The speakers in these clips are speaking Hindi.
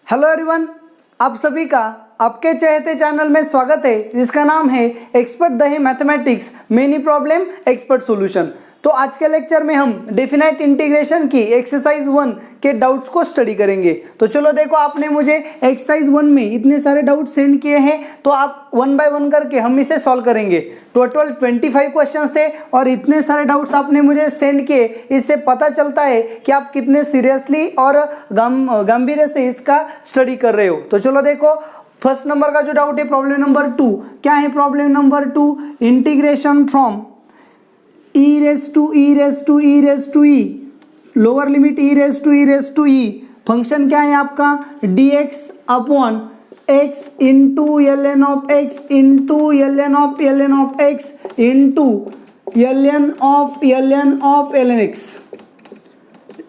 हेलो एवरीवन, आप सभी का आपके चहेते चैनल में स्वागत है जिसका नाम है एक्सपर्ट दही mathematics many problem expert solution. तो आज के लेक्चर में हम डेफिनेट इंटीग्रेशन की एक्सरसाइज 1 के डाउट्स को स्टडी करेंगे। तो चलो देखो, आपने मुझे एक्सरसाइज 1 में इतने सारे डाउट सेंड किए हैं, तो आप 1 बाय 1 करके हम इसे सॉल्व करेंगे। टोटल 25 क्वेश्चंस थे और इतने सारे डाउट्स आपने मुझे सेंड किए। इससे पता चलता है कि आप कितने सीरियसली और गंभीर से इसका स्टडी कर रहे हो। तो चलो देखो, फर्स्ट नंबर का जो डाउट है प्रॉब्लम नंबर 2। क्या है problem number 2? Integration from e raised to e lower limit e raised to e function क्या है आपका dx upon x into ln of x into ln of x into ln of ln x।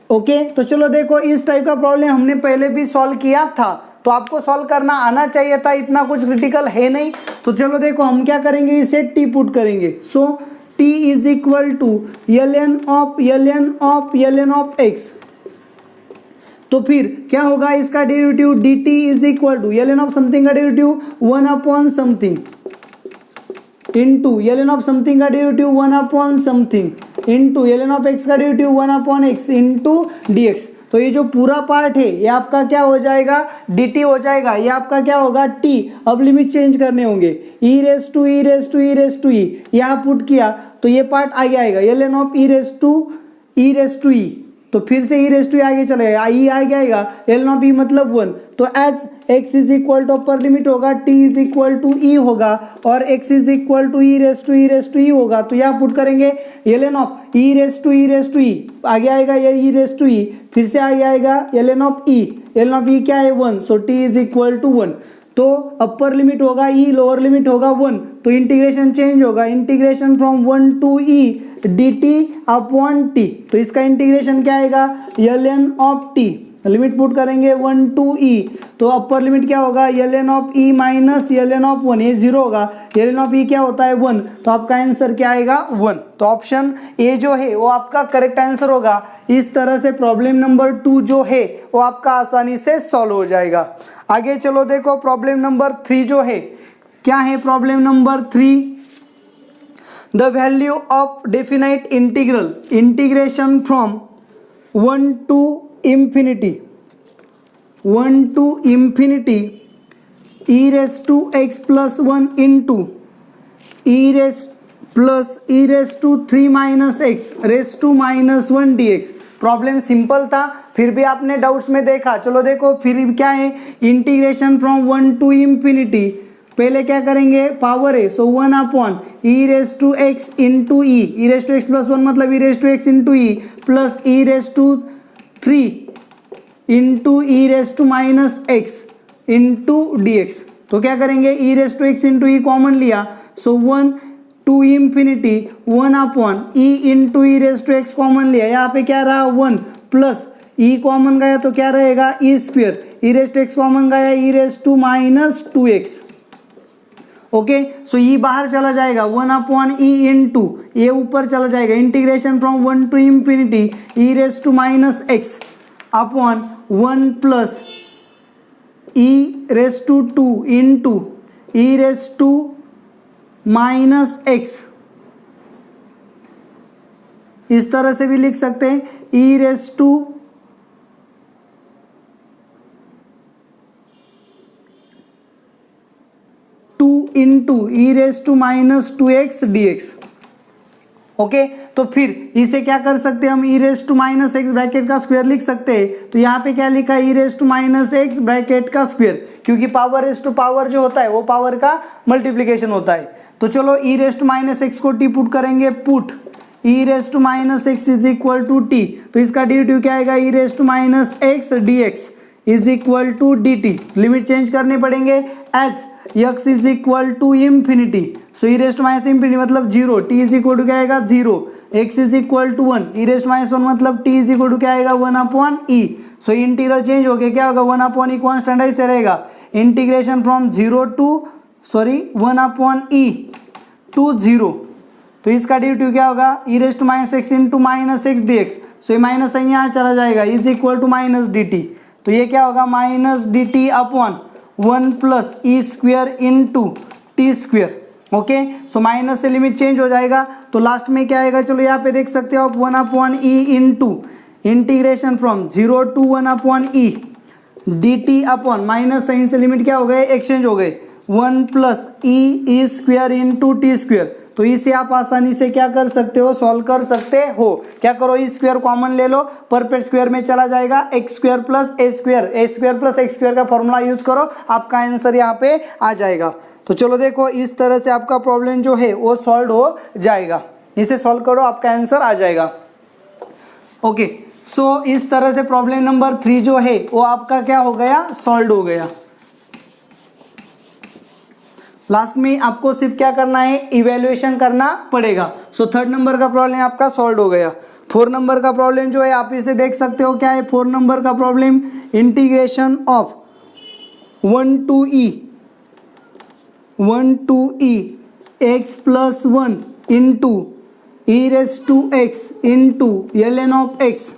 Okay, तो चलो देखो, इस टाइप का प्रॉब्लम हमने पहले भी सॉल्व किया था, तो आपको सॉल्व करना आना चाहिए था, इतना कुछ क्रिटिकल है नहीं। तो चलो देखो, हम क्या करेंगे, इसे t पुट करेंगे। So t is equal to ln of x। तो फिर क्या होगा, इसका derivative dt is equal to ln of something का derivative 1 upon something into ln of something का derivative 1 upon something into ln of x का derivative 1 upon x into dx। तो ये जो पूरा पार्ट है ये आपका क्या हो जाएगा, dt हो जाएगा। ये आपका क्या होगा, t। अब लिमिट चेंज करने होंगे, e raised to e यहाँ पुट किया तो ये पार्ट आगे आएगा, ln of e raised to e। तो फिर से e raised to e आगे चलेगा, e आगे आएगा, ln ऑफ e मतलब 1। तो as x is equal to upper limit होगा t is equal to e होगा और x is equal to e raised to e होगा। तो यहाँ पुट करेंगे ln of e raised to e आगे आएगा, ये e raised to e फिर से आगे आएगा ln ऑफ e क्या है 1। So t is equal to 1। तो अपर लिमिट होगा e, लोअर लिमिट होगा 1। तो इंटीग्रेशन चेंज होगा, integration from 1 to e dt upon t। तो इसका इंटीग्रेशन क्या आएगा, ln of t। Limit put करेंगे 1 टू e, तो अपर लिमिट क्या होगा, ln of e minus ln of 1, ये 0 होगा। ln ऑफ e क्या होता है 1, तो आपका आंसर क्या आएगा 1। तो ऑप्शन ए जो है वो आपका करेक्ट आंसर होगा। इस तरह से प्रॉब्लम नंबर 2 जो है वो आपका आसानी से सॉल्व हो जाएगा। आगे चलो देखो, प्रॉब्लम नंबर 3 जो है, क्या है problem number 3? The value of definite integral integration from 1 to infinity e raised to x plus 1 into e raised to 3 minus x raised to minus 1 dx। Problem simple था, फिर भी आपने डाउट्स में देखा। चलो देखो, फिर क्या है, इंटीग्रेशन फ्रॉम 1 टू इंफिनिटी। पहले क्या करेंगे, पावर है, सो 1 upon e raised to x into e raised to x plus 1 मतलब e raised to x into e plus e raised to 3 into e raised to minus x into dx। तो क्या करेंगे, e raised to x इंटू e कॉमन लिया, so 1 to infinity 1 upon e into e raised to x common लिया, यहाँ पे क्या रहा 1 प्लस e कॉमन गया तो क्या रहेगा e square, e raised to x common गया e raised to minus 2x। Okay, so e बाहर चला जाएगा, 1 अपॉन e इंटू ये ऊपर चला जाएगा, integration from 1 to infinity e raised to minus x upon 1 plus e raised to 2 into e raised to minus x। इस तरह से भी लिख सकते हैं, e raised to into e raised to minus 2x dx। Okay, तो फिर इसे क्या कर सकते हैं हम, e raised to minus x bracket का स्क्वायर लिख सकते हैं। तो यहाँ पे क्या लिखा है, e raised to minus x bracket का स्क्वायर, क्योंकि पावर रेस्ट टू पावर जो होता है वो पावर का मल्टीप्लिकेशन होता है। तो चलो e raised to minus x को t पुट करेंगे, put e raised to minus x is equal to t। तो इसका डेरिवेटिव क्या आएगा, e raised to minus x dx is equal to dt। Limit change करने पड़ेंगे, एच x is equal to infinity, so e raised to minus infinity मतलब 0, t इज इक्वल टू क्या आएगा 0, x is equal to 1, e raised to minus 1 मतलब t इज इक्वल टू क्या आएगा 1 upon e। So integral change हो गया, क्या होगा 1 अपॉन e कॉन्स्टेंट ऐसे रहेगा, integration from 1 upon e to 0। तो इसका डेरिवेटिव क्या होगा, e raised to minus x into minus x dx। So ये माइनस यहाँ चला जाएगा, is equal to minus dt। तो ये क्या होगा माइनस d t upon 1 plus e square into t square. Okay, so minus से लिमिट चेंज हो जाएगा तो लास्ट में क्या आएगा, चलो यहाँ पे देख सकते हो आप 1 upon e into integration from 0 to 1 upon e d t upon minus sign से लिमिट क्या हो गए, एक्सचेंज हो गए, 1 plus e square into t square. तो इसे आप आसानी से क्या कर सकते हो, सॉल्व कर सकते हो। क्या करो, ई स्क्वेयर कॉमन ले लो, परपेट स्क्वेयर में चला जाएगा, एक्स स्क्वेयर प्लस ए स्क्वेयर प्लस एक्स स्क्वेयर का फॉर्मूला यूज करो, आपका आंसर यहाँ पे आ जाएगा। तो चलो देखो, इस तरह से आपका प्रॉब्लम जो है वो सॉल्व हो जाएगा। इसे सॉल्व करो, आपका आंसर आ जाएगा। ओके, सो इस तरह से प्रॉब्लम नंबर 3 जो है वो आपका क्या हो गया, सॉल्व हो गया। लास्ट में आपको सिर्फ क्या करना है, इवैल्यूएशन करना पड़ेगा। सो 3rd नंबर का प्रॉब्लम आपका सॉल्व हो गया। 4 नंबर का प्रॉब्लम जो है आप इसे देख सकते हो, क्या है 4 नंबर का problem, integration of 1 to e x plus 1 into e raise to x into ln of x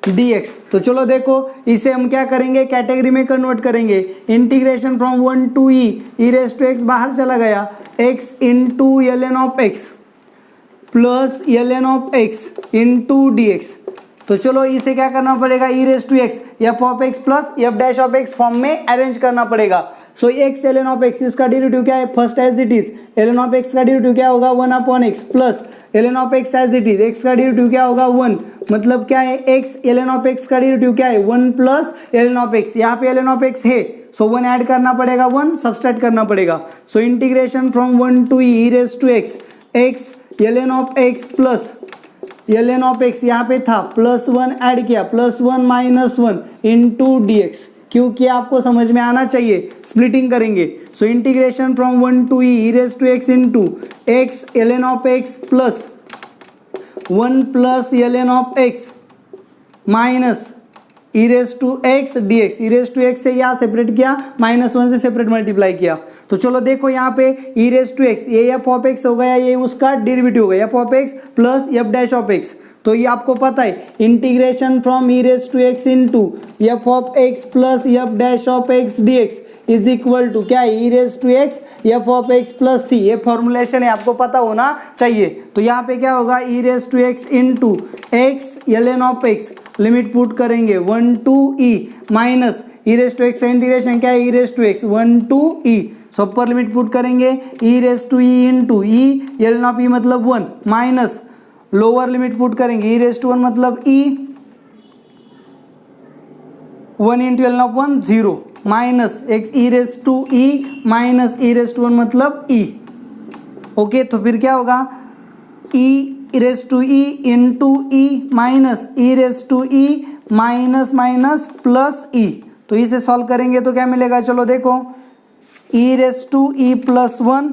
dx। तो चलो देखो, इसे हम क्या करेंगे, कैटेगरी में कन्वर्ट करेंगे। Integration from 1 to e raise to x बाहर चला गया, x into ln of x plus ln of x into dx। तो चलो इसे क्या करना पड़ेगा, e raise to x f of x plus f dash of x form में अरेंज करना पड़ेगा। So x ln of x, इसका डेरिवेटिव क्या है, first as it is ln of x का डेरिवेटिव क्या होगा 1 upon x plus ln of x as it is, x का डेरिवेटिव क्या होगा 1, मतलब क्या है x ln ऑफ एक्स का डेरिवेटिव क्या है 1 प्लस ln ऑफ एक्स। यहाँ पे ln ऑफ एक्स है, सो 1 ऐड करना पड़ेगा, 1 सब्सट्रैक्ट करना पड़ेगा। So integration from 1 to e raise to x x ln of x plus ln of x यहाँ पे था प्लस 1 ऐड किया, plus 1 minus 1 into d x, क्योंकि आपको समझ में आना चाहिए, स्प्लिटिंग करेंगे। So integration from 1 to e raise to x into x ln of x plus 1 plus ln of x minus e raise to x d x. E raise to x से यहाँ सेपरेट किया, माइनस 1 से सेपरेट मल्टीप्लाई किया। तो चलो देखो यहाँ पे ई रेस टू एक्स, ये एफ ऑफ एक्स हो गया, ये उसका डेरिवेटिव हो गया f of x plus f dash of x. तो ये आपको पता है, integration from e raise to x into f of x plus f dash of x d x is equal to क्या है, e raise to x f of x plus c. ये फॉर्मुलेशन है, आपको पता होना चाहिए। तो यहाँ पे क्या होगा, e raise to x into x ln of x, limit put करेंगे 1 to e minus e raise to x, integration क्या है e raise to x 1 to e, सब पर लिमिट पुट करेंगे, e raise to e into e ln of e मतलब 1 माइनस लोअर लिमिट पुट करेंगे, ई रेस टू 1 मतलब e 1 into ln of 1 0 minus x e raise to e minus e raise to 1 मतलब ई। ओके, तो फिर क्या होगा, e raise to e into e minus e raise to e minus minus plus e. तो इसे सॉल्व करेंगे तो क्या मिलेगा, चलो देखो, e raise to e plus 1,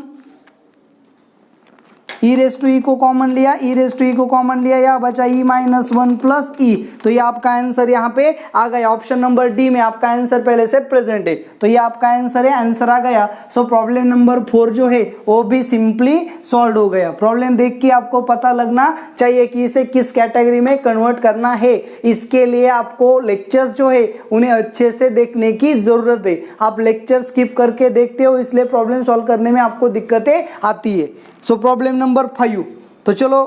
e raise to e को कॉमन लिया, ई रेस टू ई को कॉमन लिया, या बचा ई माइनस 1 प्लस ई। तो ये आपका आंसर यहाँ पे आ गया, ऑप्शन नंबर डी में आपका आंसर पहले से प्रेजेंट है, तो ये आपका आंसर है, आंसर आ गया। सो प्रॉब्लम नंबर 4 जो है वो भी सिंपली सॉल्व हो गया। प्रॉब्लम देख के आपको पता लगना चाहिए कि इसे किस कैटेगरी में कन्वर्ट करना है। इसके लिए आपको लेक्चर्स जो है उन्हें अच्छे से देखने की जरूरत है। आप लेक्चर स्किप करके देखते हो, इसलिए प्रॉब्लम सॉल्व करने में आपको दिक्कतें आती है। सो प्रॉब्लम नंबर 5, तो चलो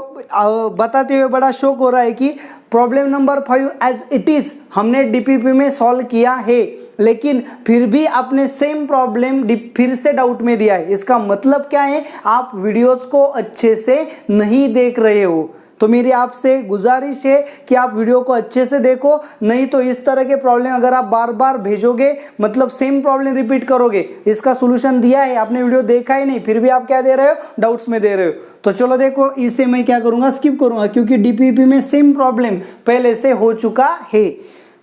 बताते हुए बड़ा शौक हो रहा है कि problem number 5 as it is हमने डीपीपी में सॉल्व किया है, लेकिन फिर भी आपने सेम प्रॉब्लम फिर से डाउट में दिया है। इसका मतलब क्या है, आप वीडियोस को अच्छे से नहीं देख रहे हो। तो मेरी आपसे गुजारिश है कि आप वीडियो को अच्छे से देखो, नहीं तो इस तरह के प्रॉब्लम अगर आप बार बार भेजोगे, मतलब सेम प्रॉब्लम रिपीट करोगे। इसका सॉल्यूशन दिया है, आपने वीडियो देखा ही नहीं, फिर भी आप क्या दे रहे हो, डाउट्स में दे रहे हो। तो चलो देखो, इसे मैं क्या करूंगा, स्किप करूंगा, क्योंकि डीपीपी में सेम प्रॉब्लम पहले से हो चुका है।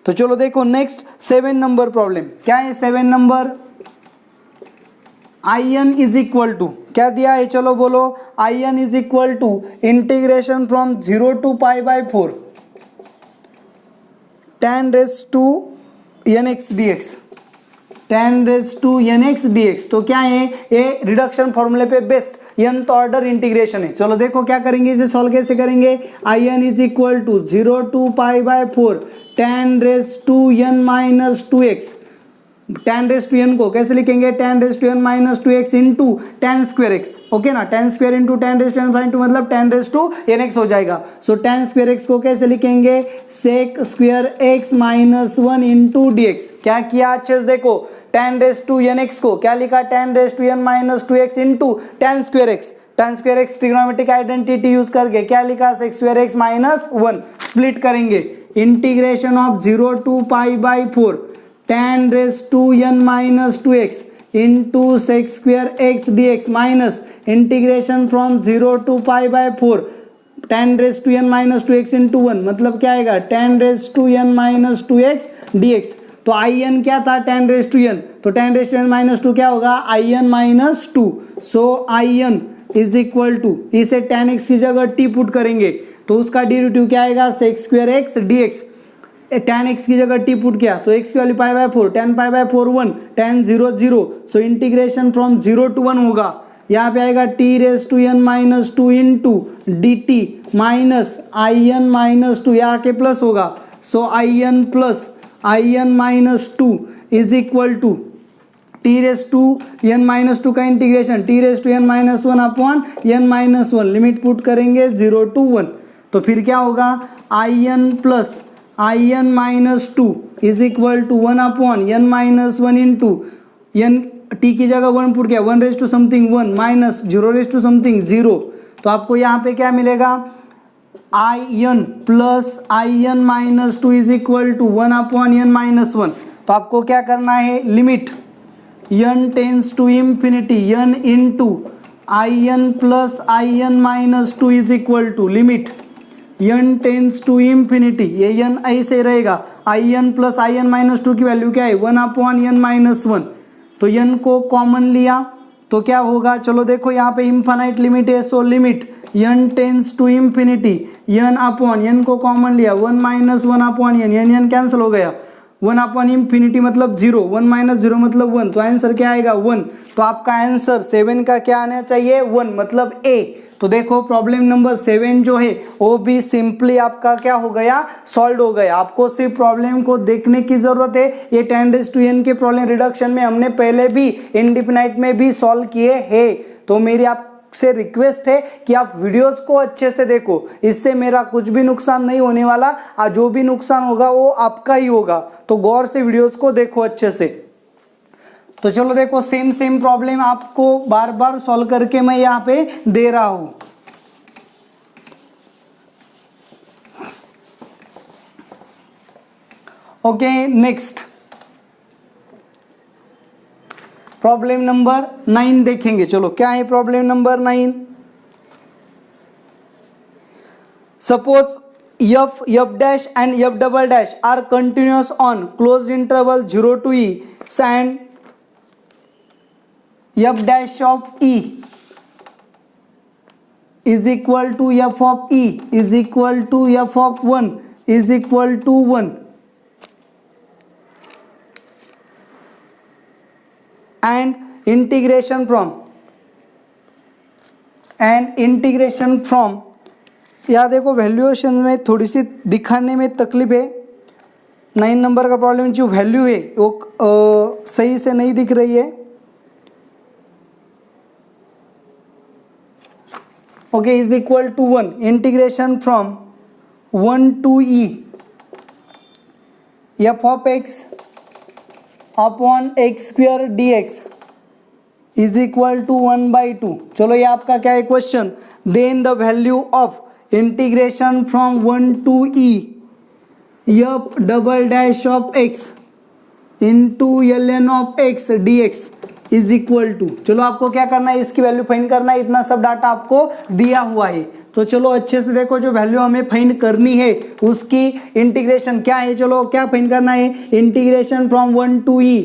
तो चलो देखो नेक्स्ट 7 नंबर प्रॉब्लम क्या है। 7 number, IN is equal to क्या दिया है, चलो बोलो। IN is equal to integration from 0 to pi by 4 tan raise to nx dx, tan raise to nx dx। तो क्या है, ये रिडक्शन फॉर्मूले पे बेस्ड nth ऑर्डर इंटीग्रेशन है। चलो देखो क्या करेंगे, इसे सॉल्व कैसे करेंगे। in is equal to 0 to π/4 tan raise to n minus 2x। tan raise to n को कैसे लिखेंगे, tan raise to n minus 2x into tan square x, okay ना। tan square into tan raise to n fine to मतलब tan रेज टू nx हो जाएगा। सो tan स्क्वायर x को कैसे लिखेंगे, sec square x minus 1 into dx। क्या किया अच्छे से देखो, tan रेज टू nx को क्या लिखा, tan raise to n minus 2x into tan square x। tan square x trigonometric identity use करके क्या लिखा, sec square x minus 1। Split करेंगे, integration of 0 to π/4 tan raise to n minus 2x into sec square x dx minus integration from 0 to π/4 tan raise to n minus 2x into 1 मतलब क्या आएगा, tan raise to n minus 2x dx। तो in क्या था, tan रेज टू n, तो tan raise to n minus 2 क्या होगा, in minus 2। So in is equal to, इसे tan x की जगह t पुट करेंगे तो उसका डेरिवेटिव क्या आएगा, sec square x dx। tan x की जगह t पुट किया, सो x की value π/4, tan π/4 1, tan 0 0, so integration from 0 to 1 होगा। यहाँ पे आएगा t raise to n minus 2 into dt minus in minus 2, यहाँ के प्लस होगा। So in minus 2 is equal to t raise to n minus 2 का integration t raise to n minus 1 upon n minus 1, limit put करेंगे 0 to 1। तो फिर क्या होगा, in plus in minus 2 is equal to 1 upon n minus 1 into n, t की जगह 1 पुट किया, 1 raise to something 1 minus 0 raise to something 0। तो आपको यहाँ पे क्या मिलेगा, in plus in minus 2 is equal to 1 upon n minus 1। तो आपको क्या करना है, limit n tends to infinity n into in plus in minus 2 is equal to limit n tends to infinity, ये n ऐसे रहेगा, in प्लस in माइनस 2 की वैल्यू क्या है, 1 अपॉन n माइनस 1। तो n को कॉमन लिया तो क्या होगा, चलो देखो यहाँ पे इनफाइनाइट लिमिट है, so limit n tends to infinity n upon n को कॉमन लिया 1 माइनस 1 अपॉन n कैंसिल हो गया, 1 अपॉन इंफिनिटी मतलब 0, 1 माइनस 0 मतलब 1, तो आंसर क्या आएगा 1। तो आपका आंसर 7 का क्या आना चाहिए, 1 मतलब A। तो देखो प्रॉब्लम नंबर 7 जो है वो भी सिंपली आपका क्या हो गया, सॉल्व हो गया। आपको सिर्फ प्रॉब्लम को देखने की जरूरत है। ये tan रेज टू n के प्रॉब्लम रिडक्शन में हमने पहले भी इंडिफिनाइट में भी सॉल्व किए हैं। तो मेरी आपसे रिक्वेस्ट है कि आप वीडियोस को अच्छे से देखो, इससे मेरा कुछ भी नुकसान नहीं होने वाला, और जो भी नुकसान होगा वो आपका ही होगा। तो गौर से वीडियोस को देखो अच्छे से। तो चलो देखो सेम प्रॉब्लम आपको बार बार सॉल्व करके मैं यहाँ पे दे रहा हूं। ओके, नेक्स्ट प्रॉब्लम नंबर 9 देखेंगे। चलो क्या है problem number 9। Suppose f dash and f double dash are continuous on closed interval 0 to e and f dash of e is equal to f of e is equal to f of 1 is equal to 1 and integration from यहाँ देखो वैल्यूएशन में थोड़ी सी दिखाने में तकलीफ है। 9 नंबर का प्रॉब्लम जो वैल्यू है वो सही से नहीं दिख रही है। Okay, is equal to 1 integration from 1 to e f of x upon x square dx is equal to 1/2। चलो ये आपका क्या है question. Then the value of integration from 1 to e f double dash of x into ln of x dx is equal to, चलो आपको क्या करना है, इसकी वैल्यू फाइंड करना है। इतना सब डाटा आपको दिया हुआ है, तो चलो अच्छे से देखो जो वैल्यू हमें फाइंड करनी है उसकी इंटीग्रेशन क्या है। चलो क्या फाइंड करना है, integration from 1 to e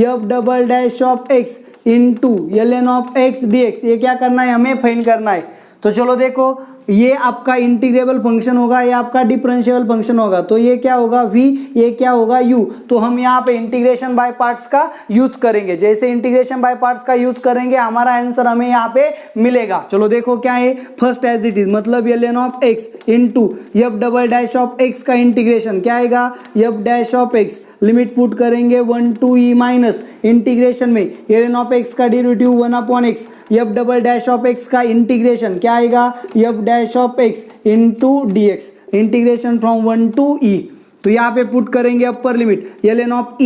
f double dash of x into ln of x dx, ये क्या करना है, हमें फाइंड करना है। तो चलो देखो ये आपका इंटीग्रेबल फंक्शन होगा, ये आपका डिफरेंशिएबल फंक्शन होगा, तो ये क्या होगा v, ये क्या होगा u। तो हम यहाँ पे इंटीग्रेशन बाय पार्ट्स का यूज करेंगे। जैसे इंटीग्रेशन बाय पार्ट्स का यूज करेंगे हमारा आंसर हमें यहाँ पे मिलेगा। चलो देखो क्या है, फर्स्ट एज इट इज मतलब ln of x into F double dash of x का इंटीग्रेशन क्या आएगा, F dash of x, limit put करेंगे 1 to e माइनस इंटीग्रेशन में ln ऑफ x का derivative 1 upon x, F double dash of x का इंटीग्रेशन क्या आएगा, F dash of x into dx, integration from 1 to e। तो यहाँ पे पुट करेंगे upper limit ln of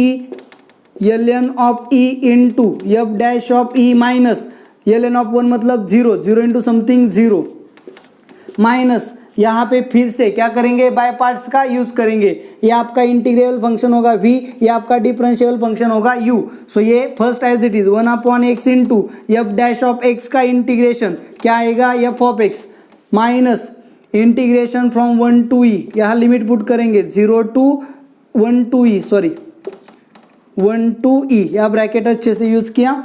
e into f dash of e minus ln of 1 मतलब 0, 0 इंटू समथिंग 0 माइनस यहाँ पे फिर से क्या करेंगे, बाय पार्ट्स का यूज करेंगे। ये आपका इंटीग्रेबल फंक्शन होगा v, ये आपका डिफरेंशिएबल फंक्शन होगा u। सो ये first as it is 1 upon x into f dash of x का इंटीग्रेशन क्या आएगा, f of x minus integration from 1 to e, यहाँ लिमिट पुट करेंगे 0 to 1 to e, sorry 1 to e, यहाँ ब्रैकेट अच्छे से यूज किया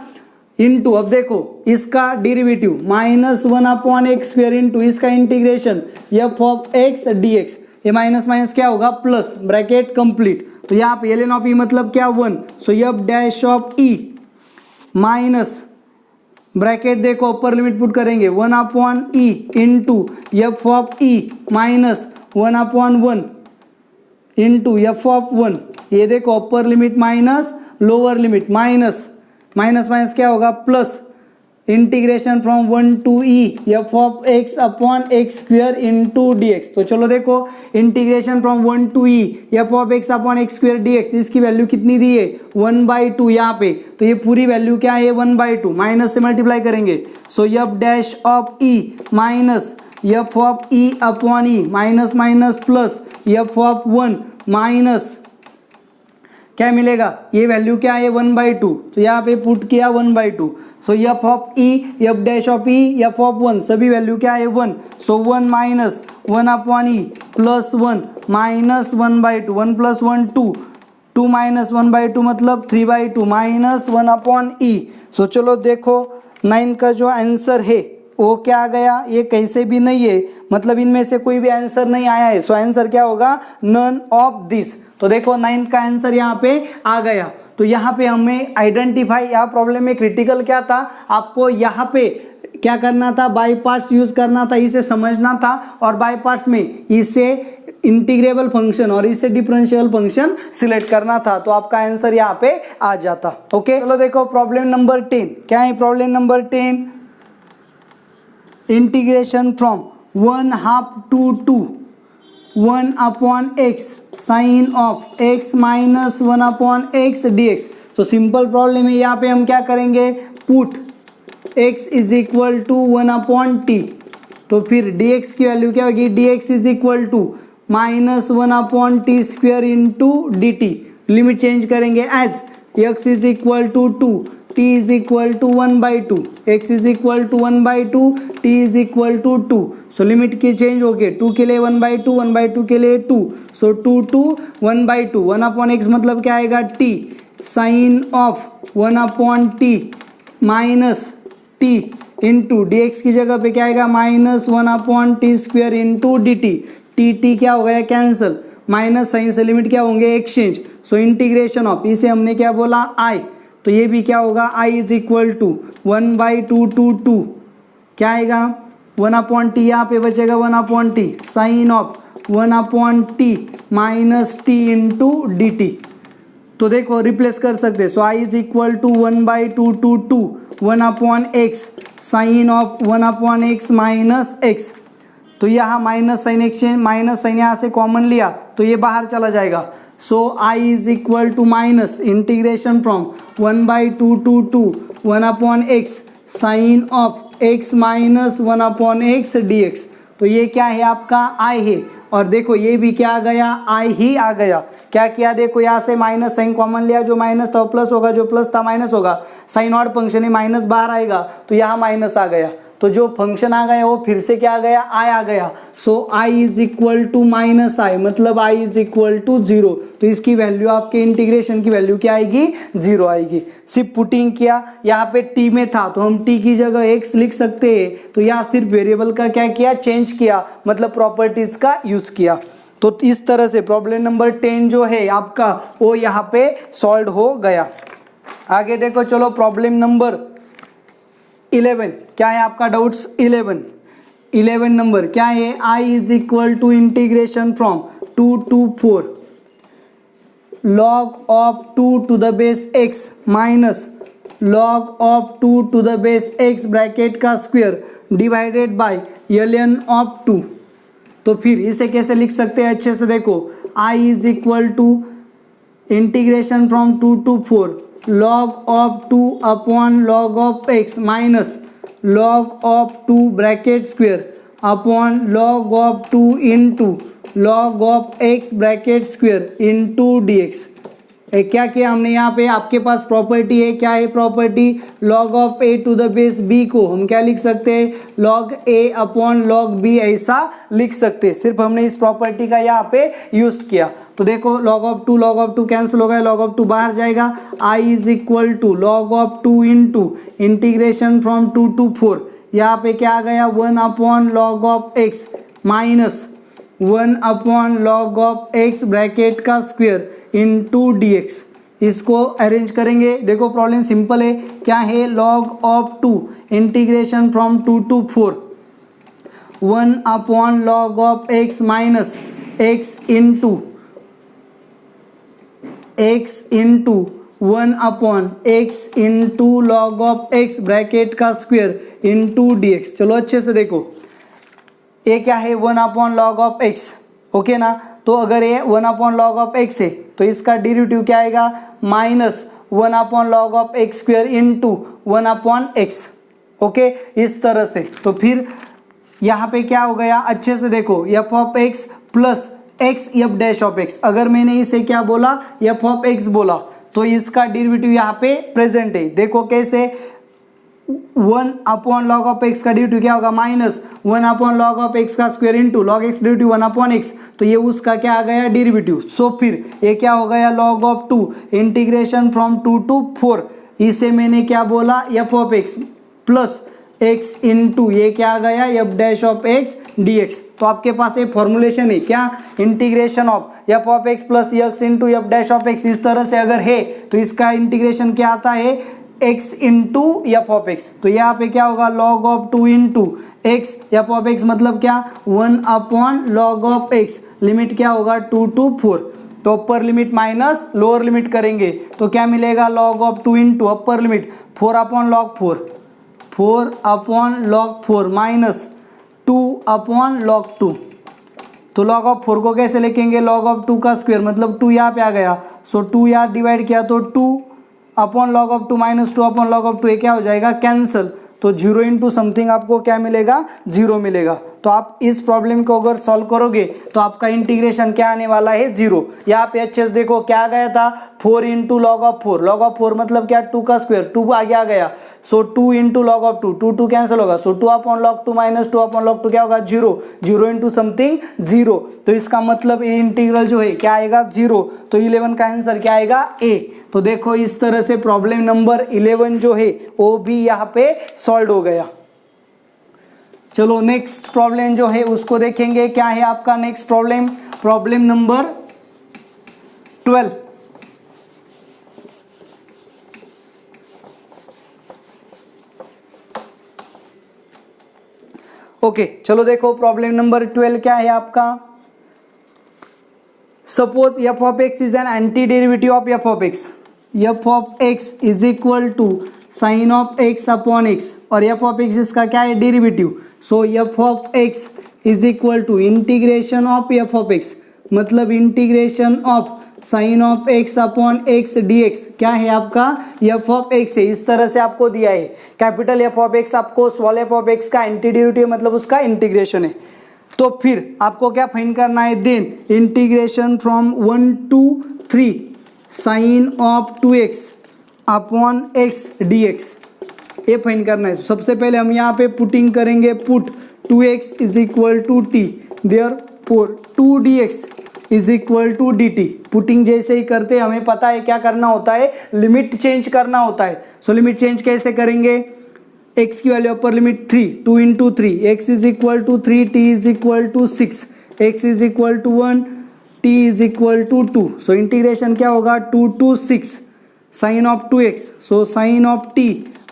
इंटू, अब देखो इसका derivative minus 1 upon x square into इसका integration f of x dx, ये माइनस माइनस क्या होगा प्लस, ब्रैकेट कंप्लीट। तो यहाँ पे ln ऑफ ई मतलब क्या 1, so f dash of e minus bracket देखो अपर लिमिट पुट करेंगे 1 upon e into f of e minus 1 upon 1 into f of 1, ये देखो upper limit minus lower limit minus minus minus क्या होगा plus, integration from 1 to e f of x upon x square into d x. तो चलो देखो integration from 1 to e f of x upon x square d x, इसकी वैल्यू कितनी दी है 1/2 यहाँ पे, तो ये पूरी वैल्यू क्या है 1/2, माइनस से मल्टीप्लाई करेंगे। So f dash of e minus f of e upon e minus minus plus f of 1 minus क्या मिलेगा, ये वैल्यू क्या है 1/2, तो यहाँ पे पुट किया 1/2। So f of e, f dash of e, f of 1 सभी वैल्यू क्या है 1, so 1 minus 1 upon e plus 1 minus 1/2, 1 plus 1 2, 2 minus 1/2 मतलब 3/2 माइनस 1 अपॉन ई। सो चलो देखो 9 का जो आंसर है वो क्या आ गया, ये कैसे भी नहीं है, मतलब इनमें से कोई भी आंसर नहीं आया है। सो आंसर क्या होगा, नन ऑफ दिस। तो देखो 9 का आंसर यहाँ पे आ गया। तो यहाँ पे हमें आइडेंटिफाई, यहाँ प्रॉब्लम में क्रिटिकल क्या था, आपको यहाँ पे क्या करना था, बाय पार्ट्स यूज करना था, इसे समझना था, और बाय पार्ट्स में इसे इंटीग्रेबल फंक्शन और इसे डिफरेंशियल फंक्शन सिलेक्ट करना था, तो आपका आंसर यहाँ पे आ जाता। ओके चलो देखो प्रॉब्लम नंबर 10 क्या है, problem number 10 integration from 1/2 to 1 upon x sine of x minus 1 upon x d x. तो सिंपल प्रॉब्लम है, यहाँ पे हम क्या करेंगे, put x is equal to 1 upon t, तो फिर dx की वैल्यू क्या होगी, dx is equal to minus 1 upon t square into d t, limit change करेंगे as x is equal to 2, t is equal to 1/2, x is equal to 1/2, t is equal to 2। So limit की चेंज हो गए, 2 के लिए 1/2, 1/2 के लिए 2, सो 2 to 1/2, 1 अपॉन एक्स मतलब क्या आएगा t sine of 1 upon t minus t into d x की जगह पे क्या आएगा minus 1 upon t square into d t, t t क्या हो गया कैंसल, माइनस साइन से लिमिट क्या होंगे एक्सचेंज। सो इंटीग्रेशन ऑफ, इसे हमने क्या बोला i, तो ये भी क्या होगा i is equal to 1/2 to 2 क्या आएगा 1 अपॉन टी, यहाँ पे बचेगा 1 upon t sine of 1 upon t minus t into d t. तो देखो रिप्लेस कर सकते हैं, so i is equal to 1/2 to 2 1 upon x sine of 1 upon x minus x. तो यहाँ minus sign exchange, minus sign यहाँ से कॉमन लिया तो ये बाहर चला जाएगा। So i is equal to minus integration from 1/2 to 2 1 upon x sine of x minus 1 upon x d x. तो ये क्या है आपका i है, और देखो ये भी क्या आ गया i ही आ गया। क्या किया देखो यहाँ से माइनस साइन कॉमन लिया, जो माइनस था प्लस होगा, जो प्लस था माइनस होगा, साइन ऑड फंक्शन है माइनस बाहर आएगा तो यहाँ माइनस आ गया। तो तो जो फंक्शन आ गया वो फिर से क्या आ गया, आई आ गया। So I is equal to minus I, मतलब आई इज इक्वल टू 0। तो इसकी वैल्यू आपके इंटीग्रेशन की वैल्यू क्या आएगी, 0 आएगी। सिर्फ पुटिंग किया, यहाँ पे टी में था तो हम टी की जगह एक्स लिख सकते हैं। तो यहाँ सिर्फ वेरिएबल का क्या किया, चेंज किया, मतलब प्रॉपर्टीज का यूज किया। तो इस तरह से प्रॉब्लम नंबर 10 जो है आपका वो यहाँ पे सॉल्व हो गया। आगे देखो, चलो प्रॉब्लम नंबर 11 क्या है आपका, डाउट्स 11 नंबर क्या है, i is equal to integration from 2 to 4 log of 2 to the base x minus log of 2 to the base x bracket का square divided by ln of 2। तो फिर इसे कैसे लिख सकते हैं, अच्छे से देखो, i is equal to integration from 2 to 4 log of 2 upon log of x minus log of 2 bracket square upon log of 2 into log of x bracket square into dx। क्या किया हमने यहाँ पे, आपके पास प्रॉपर्टी है, क्या है property, log of a to the base b को हम क्या लिख सकते हैं, log a upon log b ऐसा लिख सकते हैं। सिर्फ हमने इस प्रॉपर्टी का यहाँ पे यूज किया। तो देखो log of 2 कैंसिल हो गया, log of 2 बाहर जाएगा, i is equal to log of 2 into integration from 2 to 4, यहाँ पे क्या आ गया 1 upon log of x minus 1 upon log of x bracket का स्क्वायर इंटू dx। इसको अरेंज करेंगे, देखो प्रॉब्लम सिंपल है, क्या है log of 2 integration from 2 to 4 1 upon log of x minus x into 1 upon x into log of x bracket का स्क्वायर इंटू dx। चलो अच्छे से देखो, ये क्या है 1 upon log of x, okay ना। तो अगर ये 1 अपॉन log of x है तो इसका डेरिवेटिव क्या आएगा, minus 1 upon log of x square into 1 upon x, okay, इस तरह से। तो फिर यहाँ पे क्या हो गया, अच्छे से देखो, f of x plus x f dash of x, अगर मैंने इसे क्या बोला, f ऑफ x बोला, तो इसका डेरिवेटिव यहाँ पे प्रेजेंट है। देखो कैसे, 1 अपॉन log of x का डेरिवेटिव क्या होगा, minus 1 upon log of x का square into log x derivative 1 upon x, तो ये उसका क्या आ गया डेरिवेटिव। सो फिर ये क्या हो गया log of 2 integration from 2 to 4, इसे मैंने क्या बोला f of x plus x into ये क्या आ गया f dash of x dx। तो आपके पास एक फॉर्मुलेशन है क्या, integration of f of x plus x into f dash of x, इस तरह से अगर है तो इसका इंटीग्रेशन क्या आता है, x into f of x. तो यहाँ पे क्या होगा log of 2 into x f of x, मतलब क्या 1 upon log of x, limit क्या होगा 2 to 4। तो upper limit minus lower limit करेंगे तो क्या मिलेगा, log of 2 into upper limit 4 upon log 4 upon log 4 minus 2 upon log 2। तो log of 4 को कैसे लिखेंगे, log of 2 का स्क्वायर, मतलब 2 यहाँ पे आ गया, सो 2 यहाँ डिवाइड किया तो 2 upon log of 2 minus 2 upon log of 2, ये क्या हो जाएगा कैंसल। तो 0 इंटू समथिंग आपको क्या मिलेगा, 0 मिलेगा। तो आप इस प्रॉब्लम को अगर सॉल्व करोगे तो आपका इंटीग्रेशन क्या आने वाला है, 0। यहाँ पे अच्छे से देखो क्या आ गया था, 4 इंटू log of 4 मतलब क्या 2 का स्क्वायर, 2 आगे आ गया, सो 2 इंटू log of 2 2 कैंसिल होगा, so 2 upon log 2 minus 2 upon log 2 क्या होगा 0 इंटू समथिंग 0। तो इसका मतलब ये इंटीग्रल जो है क्या आएगा 0। तो 11 का आंसर क्या आएगा ए। तो देखो इस तरह से प्रॉब्लम नंबर 11 जो है वो भी यहाँ पे सॉल्व हो गया। चलो नेक्स्ट प्रॉब्लम जो है उसको देखेंगे, क्या है आपका next problem, problem number 12। Okay चलो देखो प्रॉब्लम नंबर 12 क्या है आपका, suppose f of x is an antiderivative of f of x, f of x is equal to sine of x upon x, और f ऑफ x इसका क्या है derivative. So f of x is equal to integration of f of x, मतलब integration of sine of x upon x dx, क्या है आपका f ऑफ x है। इस तरह से आपको दिया है, कैपिटल f ऑफ x आपको स्मॉल f ऑफ x का एंटी डेरिवेटिव मतलब उसका इंटीग्रेशन है। तो फिर आपको क्या फाइंड करना है, then integration from 1 to 3 sine of 2x upon x dx, ए फाइंड करना है। सबसे पहले हम यहाँ पे पुटिंग करेंगे, put 2x is equal to t, therefore 2dx is equal to dt। Putting जैसे ही करते हमें पता है क्या करना होता है, लिमिट चेंज करना होता है। सो लिमिट चेंज कैसे करेंगे, x की value upper limit 3, 2 into 3, x is equal to 3, t is equal to 6, x is equal to 1, t is equal to 2। So integration क्या होगा, 2 to 6 sine of 2x, so sine of t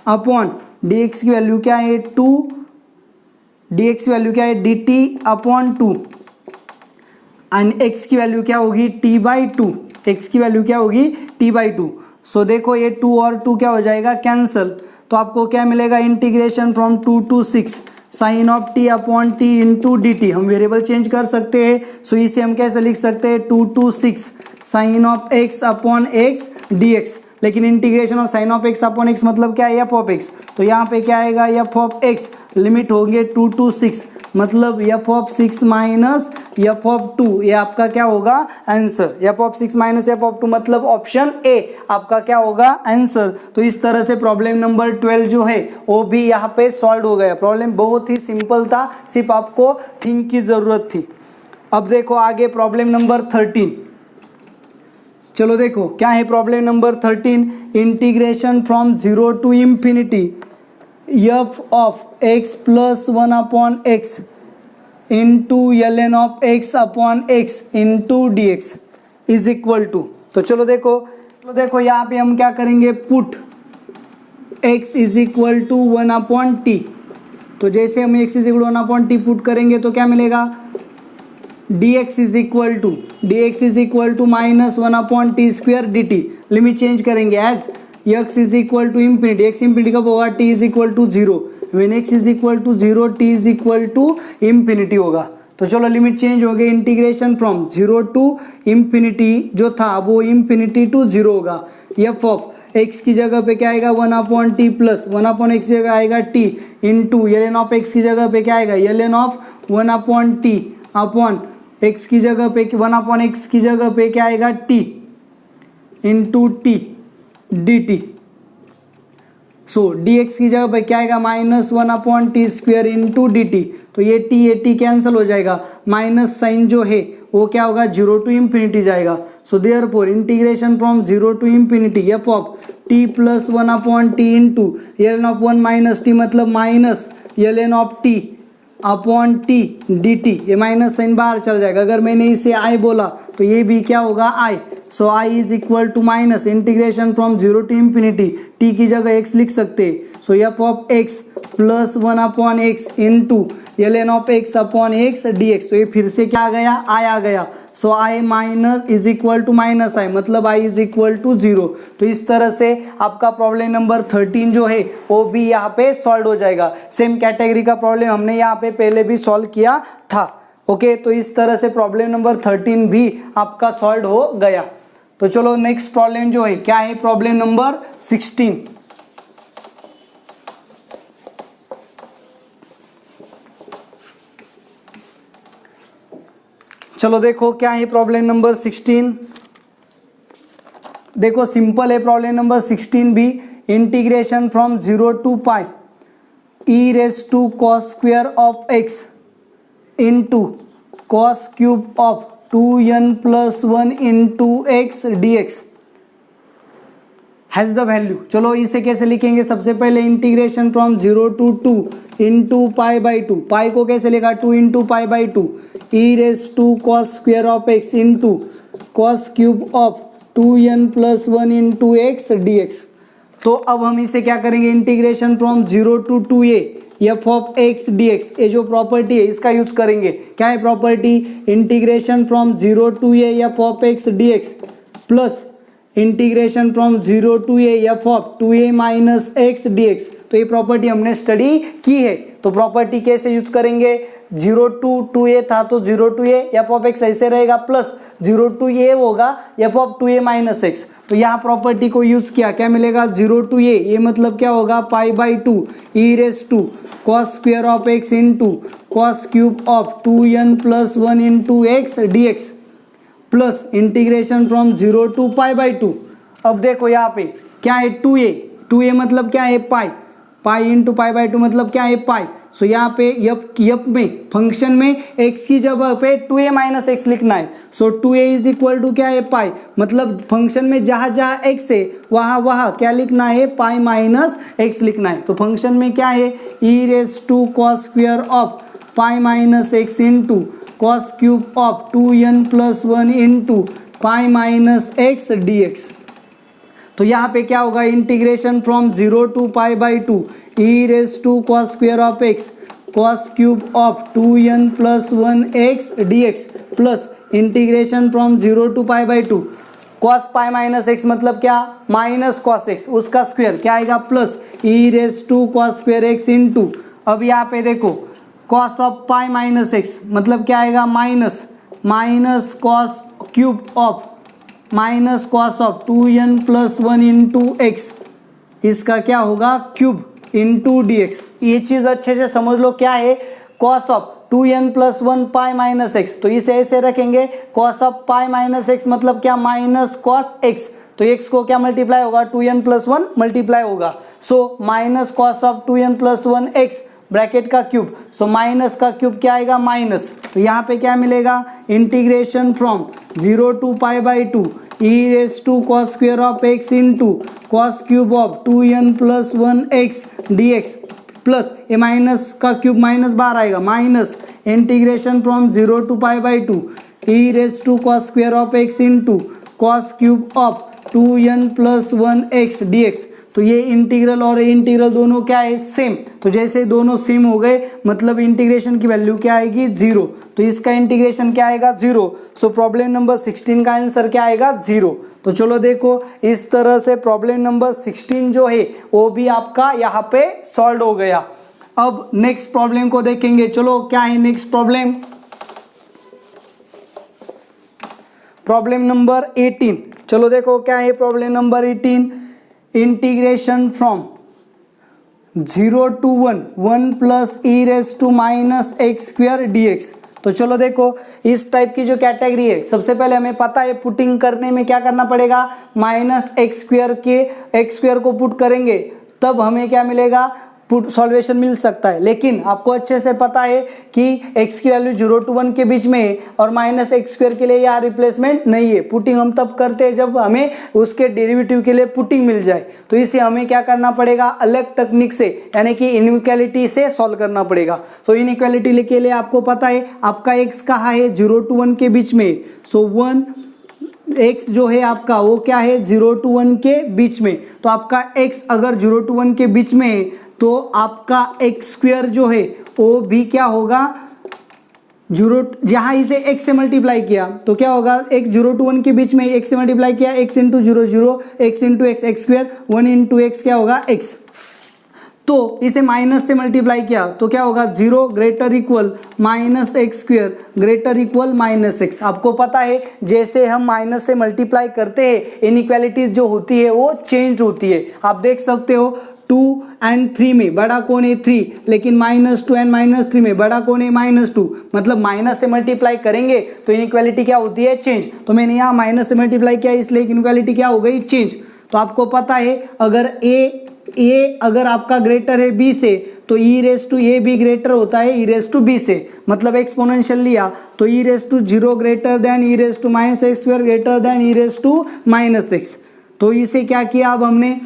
upon dx की वैल्यू क्या है 2, dx की वैल्यू क्या है dt अपॉन 2, एंड x की वैल्यू क्या होगी t बाई 2, x की वैल्यू क्या होगी t बाई 2। सो देखो ये 2 और 2 क्या हो जाएगा, कैंसल। तो आपको क्या मिलेगा, integration from 2 to 6 sine of t upon t into d t. हम वेरिएबल चेंज कर सकते हैं, सो इसे हम कैसे लिख सकते हैं, 2 to 6 sine of x upon x dx। लेकिन integration of sine of x upon x मतलब क्या है, एफ ऑफ x। तो यहाँ पे क्या आएगा, एफ ऑफ x, लिमिट होंगे 2 to 6, मतलब F of 6 minus f of 2, ये आपका क्या होगा answer. F of 6 minus f of 2 मतलब ऑप्शन ए आपका क्या होगा आंसर। तो इस तरह से प्रॉब्लम नंबर 12 जो है वो भी यहाँ पे सॉल्व हो गया। प्रॉब्लम बहुत ही सिंपल था, सिर्फ आपको थिंक की जरूरत थी। अब देखो आगे प्रॉब्लम नंबर 13। चलो देखो क्या है problem number 13, integration from 0 to infinity f of x plus 1 upon x into ln of x upon x into d x is equal to. तो चलो देखो यहाँ पे हम क्या करेंगे, put x is equal to 1 upon t. तो जैसे हम x is equal 1 upon t put करेंगे तो क्या मिलेगा, dx is equal to minus 1 upon t square D t. Limit change करेंगे as x is equal to infinity, x infinity कब होगा, t is equal to 0, when x is equal to 0 t is equal to infinity होगा। तो चलो लिमिट चेंज हो गई, इंटीग्रेशन फ्रॉम 0 टू इंफिनिटी जो था वो इंफिनिटी टू 0 होगा। एफ ऑफ x की जगह पे क्या आएगा, 1 upon T plus 1 upon x की जगह आएगा t into ln of x की जगह पे क्या आएगा, ln of 1 upon T upon x की जगह पे 1 अपॉन एक्स की जगह पे क्या आएगा t into t d t. So dx की जगह पे क्या आएगा, minus 1 upon t square into d t. तो ये t कैंसिल हो जाएगा, माइनस साइन जो है वो क्या होगा 0 टू इंफिनिटी जाएगा। So therefore integration from 0 to infinity f of t plus 1 upon t into ln of 1 minus t मतलब minus ln of t upon t d t. ये माइनस साइन बाहर चल जाएगा। अगर मैंने इसे आई बोला तो ये भी क्या होगा I. So I is equal to minus integration from 0 to infinity, t की जगह x लिख सकते हैं। So f of x plus 1 upon x into ln of x upon x d x. तो ये फिर से क्या आ गया, आई आ गया। So I minus is equal to minus I मतलब आई इज इक्वल टू 0। तो इस तरह से आपका प्रॉब्लम नंबर 13 जो है वो भी यहाँ पे सॉल्व हो जाएगा। सेम कैटेगरी का प्रॉब्लम हमने यहाँ पे पहले भी सॉल्व किया था। ओके, तो इस तरह से प्रॉब्लम नंबर 13 भी आपका सॉल्व हो गया। तो चलो नेक्स्ट प्रॉब्लम जो है क्या है, प्रॉब्लम नंबर 16। चलो देखो क्या है प्रॉब्लम नंबर 16। देखो सिंपल है प्रॉब्लम नंबर 16 भी, integration from 0 to pi e raise to cos square of x into cos cube of 2n plus 1 into x d x has the value. चलो इसे कैसे लिखेंगे, सबसे पहले integration from 0 to 2 into pi by 2। Pi को कैसे लिखा, 2 into pi by 2 e raise to cos square of x into cos cube of 2n plus 1 into x d x. तो अब हम इसे क्या करेंगे, integration from 0 to 2a f of x d x, ये जो प्रॉपर्टी है इसका यूज करेंगे। क्या है property, integration from 0 to a f of x d x plus integration from 0 to a f of 2a minus x d x. तो ये प्रॉपर्टी हमने स्टडी की है। तो प्रॉपर्टी कैसे यूज करेंगे, 0 टू 2a था तो 0 to a f of x ऐसे रहेगा प्लस 0 टू a होगा f of 2a minus x. तो यहाँ प्रॉपर्टी को यूज किया, क्या मिलेगा 0 टू a, ये मतलब क्या होगा pi by 2 e raise to cos square of x into cos cube of 2n plus 1 into x d x plus integration from 0 to pi by 2। अब देखो यहाँ पे क्या है 2a मतलब क्या है पाई, पाई इंटू पाई बाई 2 मतलब क्या है पाई। सो यहाँ पे यप में फंक्शन में x की जगह पे 2a माइनस एक्स लिखना है। सो 2a इज इक्वल टू क्या है पाई, मतलब फंक्शन में जहाँ जहाँ x है वहाँ क्या लिखना है पाई माइनस एक्स लिखना है। तो फंक्शन में क्या है e raise to cos square of pi minus x into cos cube of 2n+1 into pi minus x dx। तो यहाँ पे क्या होगा integration from 0 to pi by 2 e raise to cos square of x cos cube of 2n+1 x dx plus integration from 0 to pi by 2 cos pi minus x मतलब क्या माइनस कॉस एक्स उसका स्क्वायर क्या आएगा plus e raise to cos square x into अब यहाँ पे देखो cos of pi minus x मतलब क्या आएगा minus cos cube of minus cos of 2n+1 into x, इसका क्या होगा क्यूब इंटू dx। ये चीज़ अच्छे से समझ लो क्या है cos of 2n+1 pi minus x, तो इसे ऐसे रखेंगे cos of pi minus x मतलब क्या माइनस कॉस एक्स, तो x को क्या मल्टीप्लाई होगा 2n+1 मल्टीप्लाई होगा। So minus cos of 2n+1 x bracket का क्यूब, सो माइनस का क्यूब क्या आएगा माइनस। तो यहाँ पे क्या मिलेगा integration from 0 to pi by 2 e raise to cos square of x into cos cube of 2n+1 x dx plus a minus का क्यूब माइनस बाहर आएगा minus integration from 0 to pi by 2 e raise to cos square of x into cos cube of 2n+1 x dx। तो ये इंटीग्रल और इंटीग्रल दोनों क्या है सेम, तो जैसे दोनों सेम हो गए मतलब इंटीग्रेशन की वैल्यू क्या आएगी 0, तो इसका इंटीग्रेशन क्या आएगा 0। सो प्रॉब्लम नंबर 16 का आंसर क्या आएगा 0। तो चलो देखो इस तरह से प्रॉब्लम नंबर 16 जो है वो भी आपका यहाँ पे सॉल्व हो गया। अब नेक्स्ट प्रॉब्लम को देखेंगे, चलो क्या है नेक्स्ट प्रॉब्लम, प्रॉब्लम नंबर 18। चलो देखो क्या है problem number 18, integration from 0 to 1 plus e raise to minus x square dx। तो चलो देखो इस टाइप की जो कैटेगरी है सबसे पहले हमें पता है पुटिंग करने में क्या करना पड़ेगा माइनस एक्स स्क्वायर को पुट करेंगे तब हमें क्या मिलेगा पुट सॉल्वेशन मिल सकता है। लेकिन आपको अच्छे से पता है कि x की वैल्यू 0 टू 1 के बीच में है और माइनस एक्स स्क्वायर के लिए यहाँ रिप्लेसमेंट नहीं है। पुटिंग हम तब करते हैं जब हमें उसके डेरिवेटिव के लिए पुटिंग मिल जाए, तो इसे हमें क्या करना पड़ेगा अलग तकनीक से यानी कि इनइक्वालिटी से सॉल्व करना पड़ेगा। तो इनइक्वालिटी के लिए आपको पता है आपका x कहाँ है 0 टू 1 के बीच में, सो 1 x जो है आपका वो क्या है 0 टू 1 के बीच में, तो आपका x अगर 0 टू 1 के बीच में है तो आपका एक्स स्क्वायर जो है वो भी क्या होगा 0, जहाँ इसे x से मल्टीप्लाई किया तो क्या होगा x 0 टू 1 के बीच में x से मल्टीप्लाई किया x into 0 0 x into x x square 1 into x क्या होगा x, तो इसे माइनस से मल्टीप्लाई किया तो क्या होगा 0 greater equal minus x square greater equal minus x. आपको पता है जैसे हम माइनस से मल्टीप्लाई करते हैं इनइक्वालिटी जो होती है वो चेंज होती है। आप देख सकते हो 2 एंड 3 में बड़ा कौन है 3, लेकिन -2 एंड -3 में बड़ा कौन है -2, मतलब माइनस से मल्टीप्लाई करेंगे तो इनइक्वालिटी क्या होती है चेंज। तो मैंने यहाँ माइनस से मल्टीप्लाई किया इसलिए इनइक्वालिटी क्या हो गई चेंज। तो आपको पता है अगर ए अगर आपका ग्रेटर है b से तो ई रेस टू ए भी ग्रेटर होता है ई रेस टू बी से, मतलब एक्सपोनेंशियल लिया तो e raise to 0 greater than e raise to minus x square greater than e raise to minus x. तो इसे क्या किया अब हमने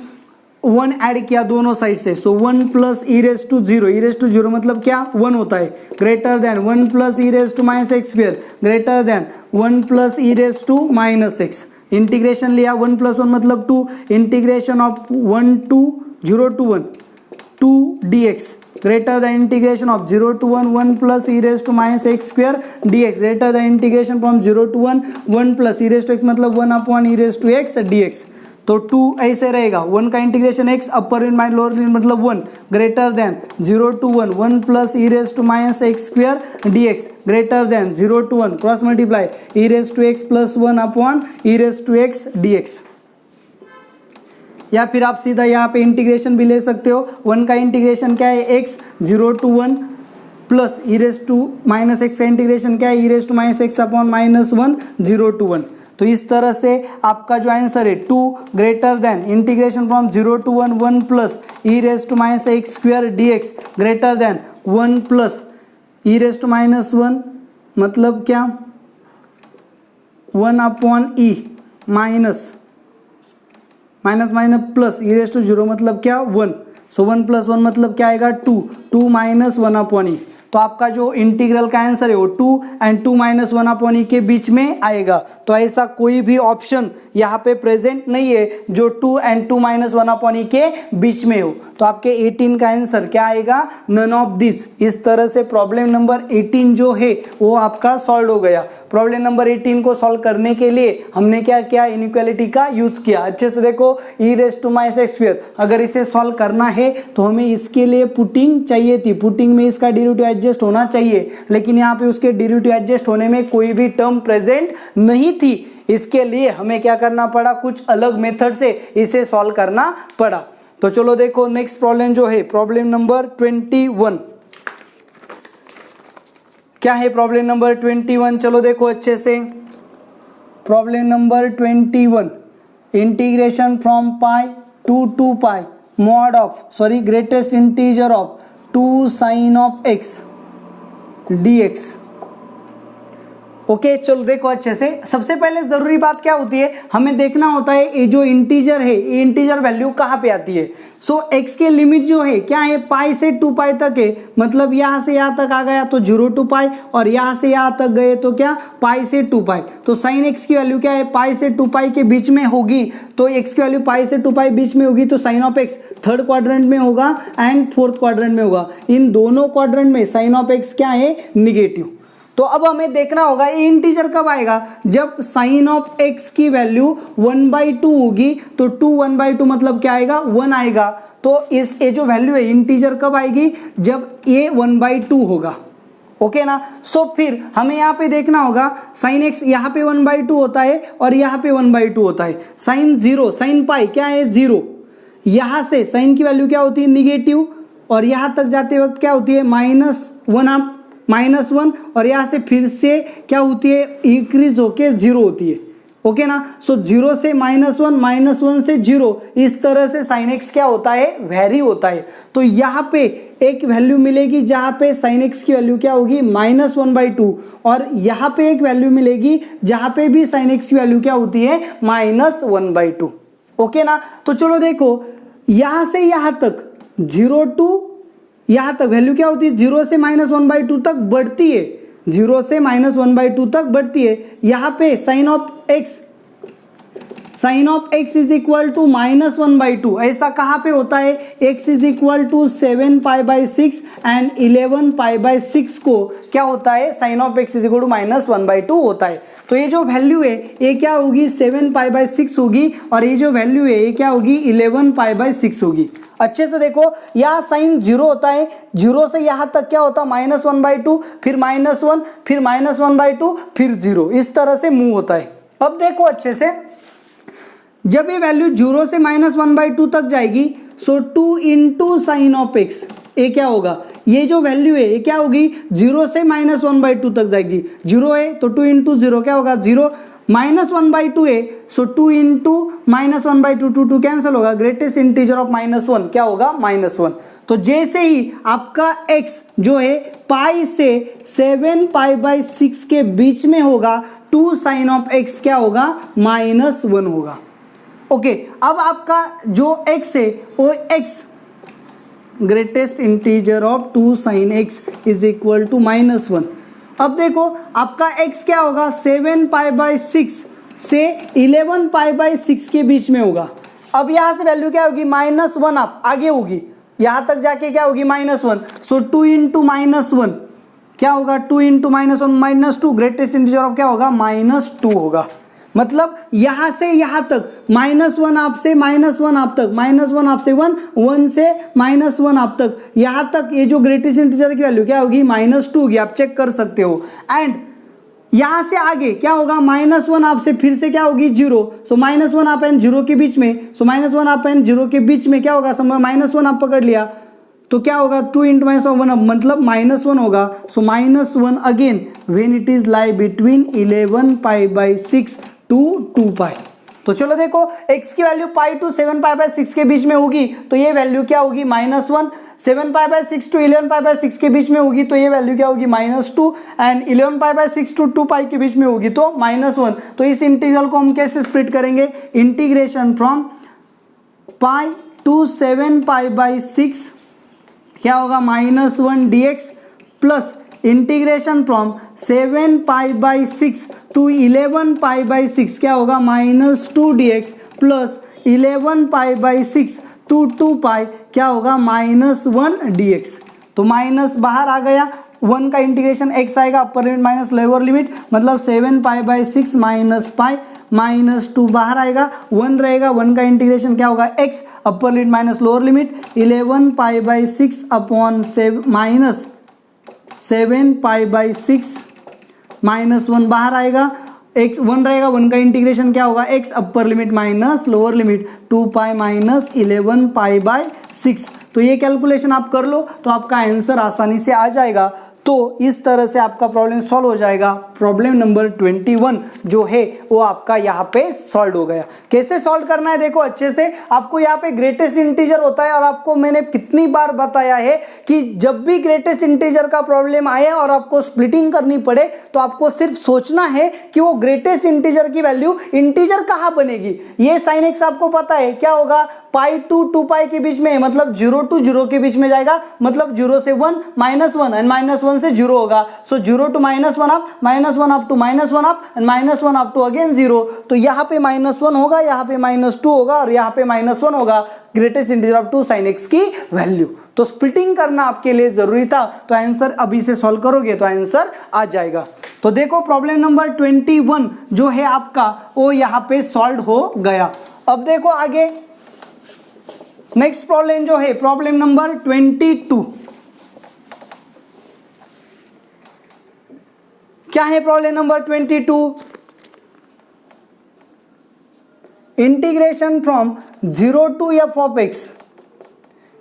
1 ऐड किया दोनों साइड से, so 1 plus e raise to 0 मतलब क्या 1 होता है greater than 1 plus e raise to minus x square greater than 1 plus e raise to minus x. Integration लिया 1 प्लस 1 मतलब 2, integration of 1 to 0 to 1 2 dx greater than integration of 0 to 1 plus e raised to minus x square dx greater than integration from 0 to 1 plus e raised to x मतलब 1 upon e raised to x dx। तो 2 ऐसे रहेगा 1 का इंटीग्रेशन x अपर लिमिट माइनस लोअर लिमिट मतलब 1 greater than 0 to 1 plus e raised to minus x square dx greater than 0 to 1 cross multiply e raised to x plus 1 upon e raised to x dx। या फिर आप सीधा यहाँ पे इंटीग्रेशन भी ले सकते हो। 1 का इंटीग्रेशन क्या है x 0 to 1 plus e raise to minus x का इंटीग्रेशन क्या है e raise to minus x upon -1 0 to 1। तो इस तरह से आपका जो आंसर है 2 greater than integration from 0 to 1 1 plus e raise to minus x square d x greater than 1 plus e raise to minus 1 मतलब क्या 1 upon e minus minus minus plus e raise to 0 मतलब क्या 1, सो 1 प्लस 1 मतलब क्या आएगा 2, 2 माइनस 1 अपॉन ई। तो आपका जो इंटीग्रल का आंसर है वो 2 एंड 2 माइनस 1 अपॉन ई के बीच में आएगा। तो ऐसा कोई भी ऑप्शन यहाँ पे प्रेजेंट नहीं है जो 2 एंड 2 माइनस 1 अपॉन ई के बीच में हो। तो आपके 18 का आंसर क्या आएगा, नन ऑफ दिस। इस तरह से प्रॉब्लम नंबर 18 जो है वो आपका सॉल्व हो गया। प्रॉब्लम नंबर 18 को सॉल्व करने के लिए हमने क्या किया, इनइक्वालिटी का यूज किया। अच्छे से देखो, e raise to minus x square, अगर इसे सॉल्व करना है तो हमें इसके लिए पुटिंग चाहिए थी, पुटिंग में इसका डेरिवेटिव एडजस्ट होना चाहिए, लेकिन यहाँ पे उसके डेरिवेटिव एडजस्ट होने में कोई भी टर्म प्रेजेंट नहीं थी। इसके लिए हमें क्या करना पड़ा, कुछ अलग मेथड से इसे सॉल्व करना पड़ा। तो चलो देखो नेक्स्ट प्रॉब्लम जो है प्रॉब्लम नंबर 21। क्या है प्रॉब्लम नंबर 21, चलो देखो अच्छे से। Problem number 21, integration from pi to 2 pi mod of greatest integer of 2 sine of x dx। Okay चलो देखो अच्छे से। सबसे पहले जरूरी बात क्या होती है, हमें देखना होता है ये जो इंटीजर है ये इंटीजर वैल्यू कहाँ पे आती है। सो x के लिमिट जो है क्या है, पाई से 2 पाई तक है, मतलब यहाँ से यहाँ तक आ गया तो 0 to पाई, और यहाँ से यहाँ तक गए तो क्या, पाई से 2 पाई। तो साइन x की वैल्यू क्या है, पाई से 2 पाई के बीच में होगी। तो x की वैल्यू पाई से 2 पाई बीच में होगी, तो sine of x third quadrant में होगा एंड फोर्थ क्वाड्रेंट में होगा। इन दोनों क्वाड्रेंट में साइन ऑफ x क्या है, निगेटिव। तो अब हमें देखना होगा ये इंटीजर कब आएगा, जब साइन ऑफ x की वैल्यू 1/2 होगी। तो 2 1/2 मतलब क्या आएगा, 1 आएगा। तो इस ये जो वैल्यू है इंटीजर कब आएगी, जब ये 1/2 होगा। ओके ना। सो फिर हमें यहाँ पे देखना होगा साइन x यहाँ पे 1/2 होता है और यहाँ पे 1/2 होता है। साइन 0 साइन पाई क्या है, 0। यहाँ से साइन की वैल्यू क्या होती है, निगेटिव, और यहाँ तक जाते वक्त क्या होती है, -1 और यहाँ से फिर से क्या होती है, इंक्रीज होके 0 होती है। ओके ना। सो 0 से -1 से 0, इस तरह से साइन एक्स क्या होता है, वेरी होता है। तो यहाँ पे एक वैल्यू मिलेगी जहाँ पे साइन एक्स की वैल्यू क्या होगी, -1/2, और यहाँ पे एक वैल्यू मिलेगी जहाँ पे भी साइन एक्स की वैल्यू क्या होती है, -1/2। ओके ना। तो चलो देखो यहाँ से यहाँ तक 0 to यहाँ तक वैल्यू क्या होती है, 0 से -1/2 तक बढ़ती है, 0 से -1/2 तक बढ़ती है। यहाँ पे sine of x is equal to -1/2, ऐसा कहाँ पे होता है, x is equal to 7π/6 and 11π/6 को क्या होता है, sine of x is equal to -1/2 होता है। तो ये जो वैल्यू है ये क्या होगी, 7π/6 होगी, और ये जो वैल्यू है ये क्या होगी, 11π/6 होगी। अच्छे से देखो, यहाँ साइन 0 होता है, 0 से यहाँ तक क्या होता है, -1/2, फिर -1, फिर -1/2, फिर 0, इस तरह से मूव होता है। अब देखो अच्छे से, जब ये वैल्यू 0 से -1/2 तक जाएगी, सो 2 इंटू साइन ऑफ एक्स, ये क्या होगा, ये जो वैल्यू है ये क्या होगी, 0 से -1/2 तक जाएगी। 0 है तो 2 इंटू 0 क्या होगा, 0, -1/2 है, सो 2 इंटू -1/2, 2 कैंसिल होगा, ग्रेटेस्ट इंटीजर ऑफ -1 क्या होगा, -1। तो जैसे ही आपका x जो है पाई से 7π/6 के बीच में होगा, 2 साइन ऑफ x क्या होगा, -1 होगा। ओके, अब आपका जो x है वो x greatest integer of 2 sine x is equal to -1। अब देखो आपका x क्या होगा, 7π/6 से 11π/6 के बीच में होगा। अब यहाँ से वैल्यू क्या होगी, -1 आप आगे होगी, यहाँ तक जाके क्या होगी, -1। सो 2 इंटू -1 क्या होगा, 2 इंटू -1 -2, ग्रेटेस्ट इंटीजर ऑफ क्या होगा, -2 होगा। मतलब यहाँ से यहाँ तक -1 आपसे -1 आप तक, -1 आपसे 1, 1 से -1 आप तक, यहाँ तक ये जो ग्रेटेस्ट इंटीजर की वैल्यू क्या होगी, -2 होगी, आप चेक कर सकते हो। एंड यहाँ से आगे क्या होगा, -1 आपसे फिर से क्या होगी, 0। सो -1 आप एन 0 के बीच में, सो -1 आप एन 0 के बीच में क्या होगा, समय -1 आप पकड़ लिया तो क्या होगा, 2 इंटू -1 मतलब -1 होगा। So -1 again when it is lie between 11π/6 2 pi. तो चलो देखो x की value pi to 7 pi by 6 के बीच में होगी तो ये वैल्यू क्या होगी -1, 7 pi by 6 to 11 pi by 6 के बीच में होगी तो ये वैल्यू क्या होगी -2 एंड 11 पाई बाय 6 टू 2 पाई के बीच में होगी तो -1। तो इस इंटीग्रल को हम कैसे स्प्लिट करेंगे, integration from pi to 7 pi by 6 क्या होगा -1 dx plus integration from 7 pi by 6 to 11 pi by 6 क्या होगा -2 dx plus 11 pi by 6 to 2 pi क्या होगा -1 dx। तो माइनस बाहर आ गया, 1 का इंटीग्रेशन x आएगा अपर लिमिट माइनस लोअर लिमिट मतलब 7 पाई बाई 6 माइनस पाई -2 बाहर आएगा, 1 रहेगा, 1 का इंटीग्रेशन क्या होगा x upper limit minus lower limit 11 pi by 6 upon minus 7 pi by 6 -1 बाहर आएगा, x 1 रहेगा, 1 का इंटीग्रेशन क्या होगा x upper limit minus lower limit 2 pi minus 11 pi by 6। तो ये कैलकुलेशन आप कर लो तो आपका आंसर आसानी से आ जाएगा। तो इस तरह से आपका प्रॉब्लम सॉल्व हो जाएगा। प्रॉब्लम नंबर 21 जो है वो आपका यहाँ पे सॉल्व हो गया। कैसे सॉल्व करना है देखो अच्छे से, आपको यहाँ पे ग्रेटेस्ट इंटीजर होता है और आपको मैंने कितनी बार बताया है कि जब भी ग्रेटेस्ट इंटीजर का प्रॉब्लम आए और आपको स्प्लिटिंग करनी पड़े तो आपको सिर्फ सोचना है कि वो ग्रेटेस्ट इंटीजर की वैल्यू इंटीजर कहाँ बनेगी। ये साइन एक्स आपको पता है क्या होगा, पाई टू 2 पाई के बीच में मतलब 0 to 0 के बीच में जाएगा मतलब 0 से 1 -1 एंड -1 से 0 होगा। So 0 to -1 up, -1 up to -1 up and -1 up to again 0। तो यहाँ पे -1 होगा, यहाँ पे -2 होगा और यहाँ पे -1 होगा greatest integer of 2 sin x की वैल्यू। तो स्प्लिटिंग करना आपके लिए जरूरी था। तो आंसर अभी से सॉल्व करोगे तो आंसर आ जाएगा। तो देखो प्रॉब्लम नंबर 21 जो है आपका वो यहाँ पे सॉल्व हो गया। अब देखो आगे नेक्स्ट प्रॉब्लम जो है प्रॉब्लम नंबर 22। क्या है problem number 22, integration from 0 to f of x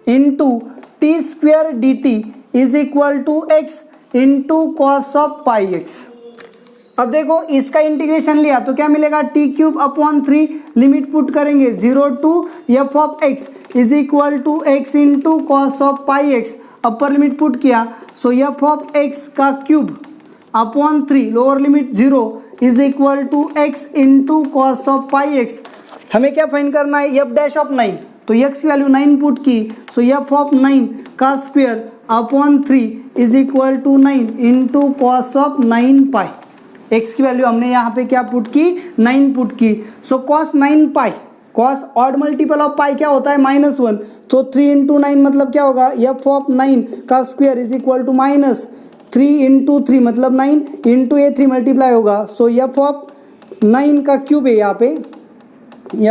into t square dt is equal to x into cos of pi x। अब देखो इसका इंटीग्रेशन लिया तो क्या मिलेगा, t cube upon 3 limit put करेंगे 0 to f of x is equal to x into cos of pi x, upper limit put किया सो f ऑफ x का cube upon 3 lower limit 0 is equal to x into cos of pi x. हमें क्या फाइंड करना है, f डैश ऑफ 9, तो x की वैल्यू 9 पुट की सो f ऑफ 9 का square upon 3 is equal to 9 into cos of 9 pi. x की वैल्यू हमने यहाँ पे क्या पुट की, 9 पुट की। So cos 9 pi, cos odd multiple of pi क्या होता है -1, तो 3 इंटू 9 मतलब क्या होगा, f ऑफ 9 का square is equal to -3 into 3 मतलब 9 इंटू ये 3 मल्टीप्लाई होगा। सो f ऑफ 9 का क्यूब है यहाँ पे,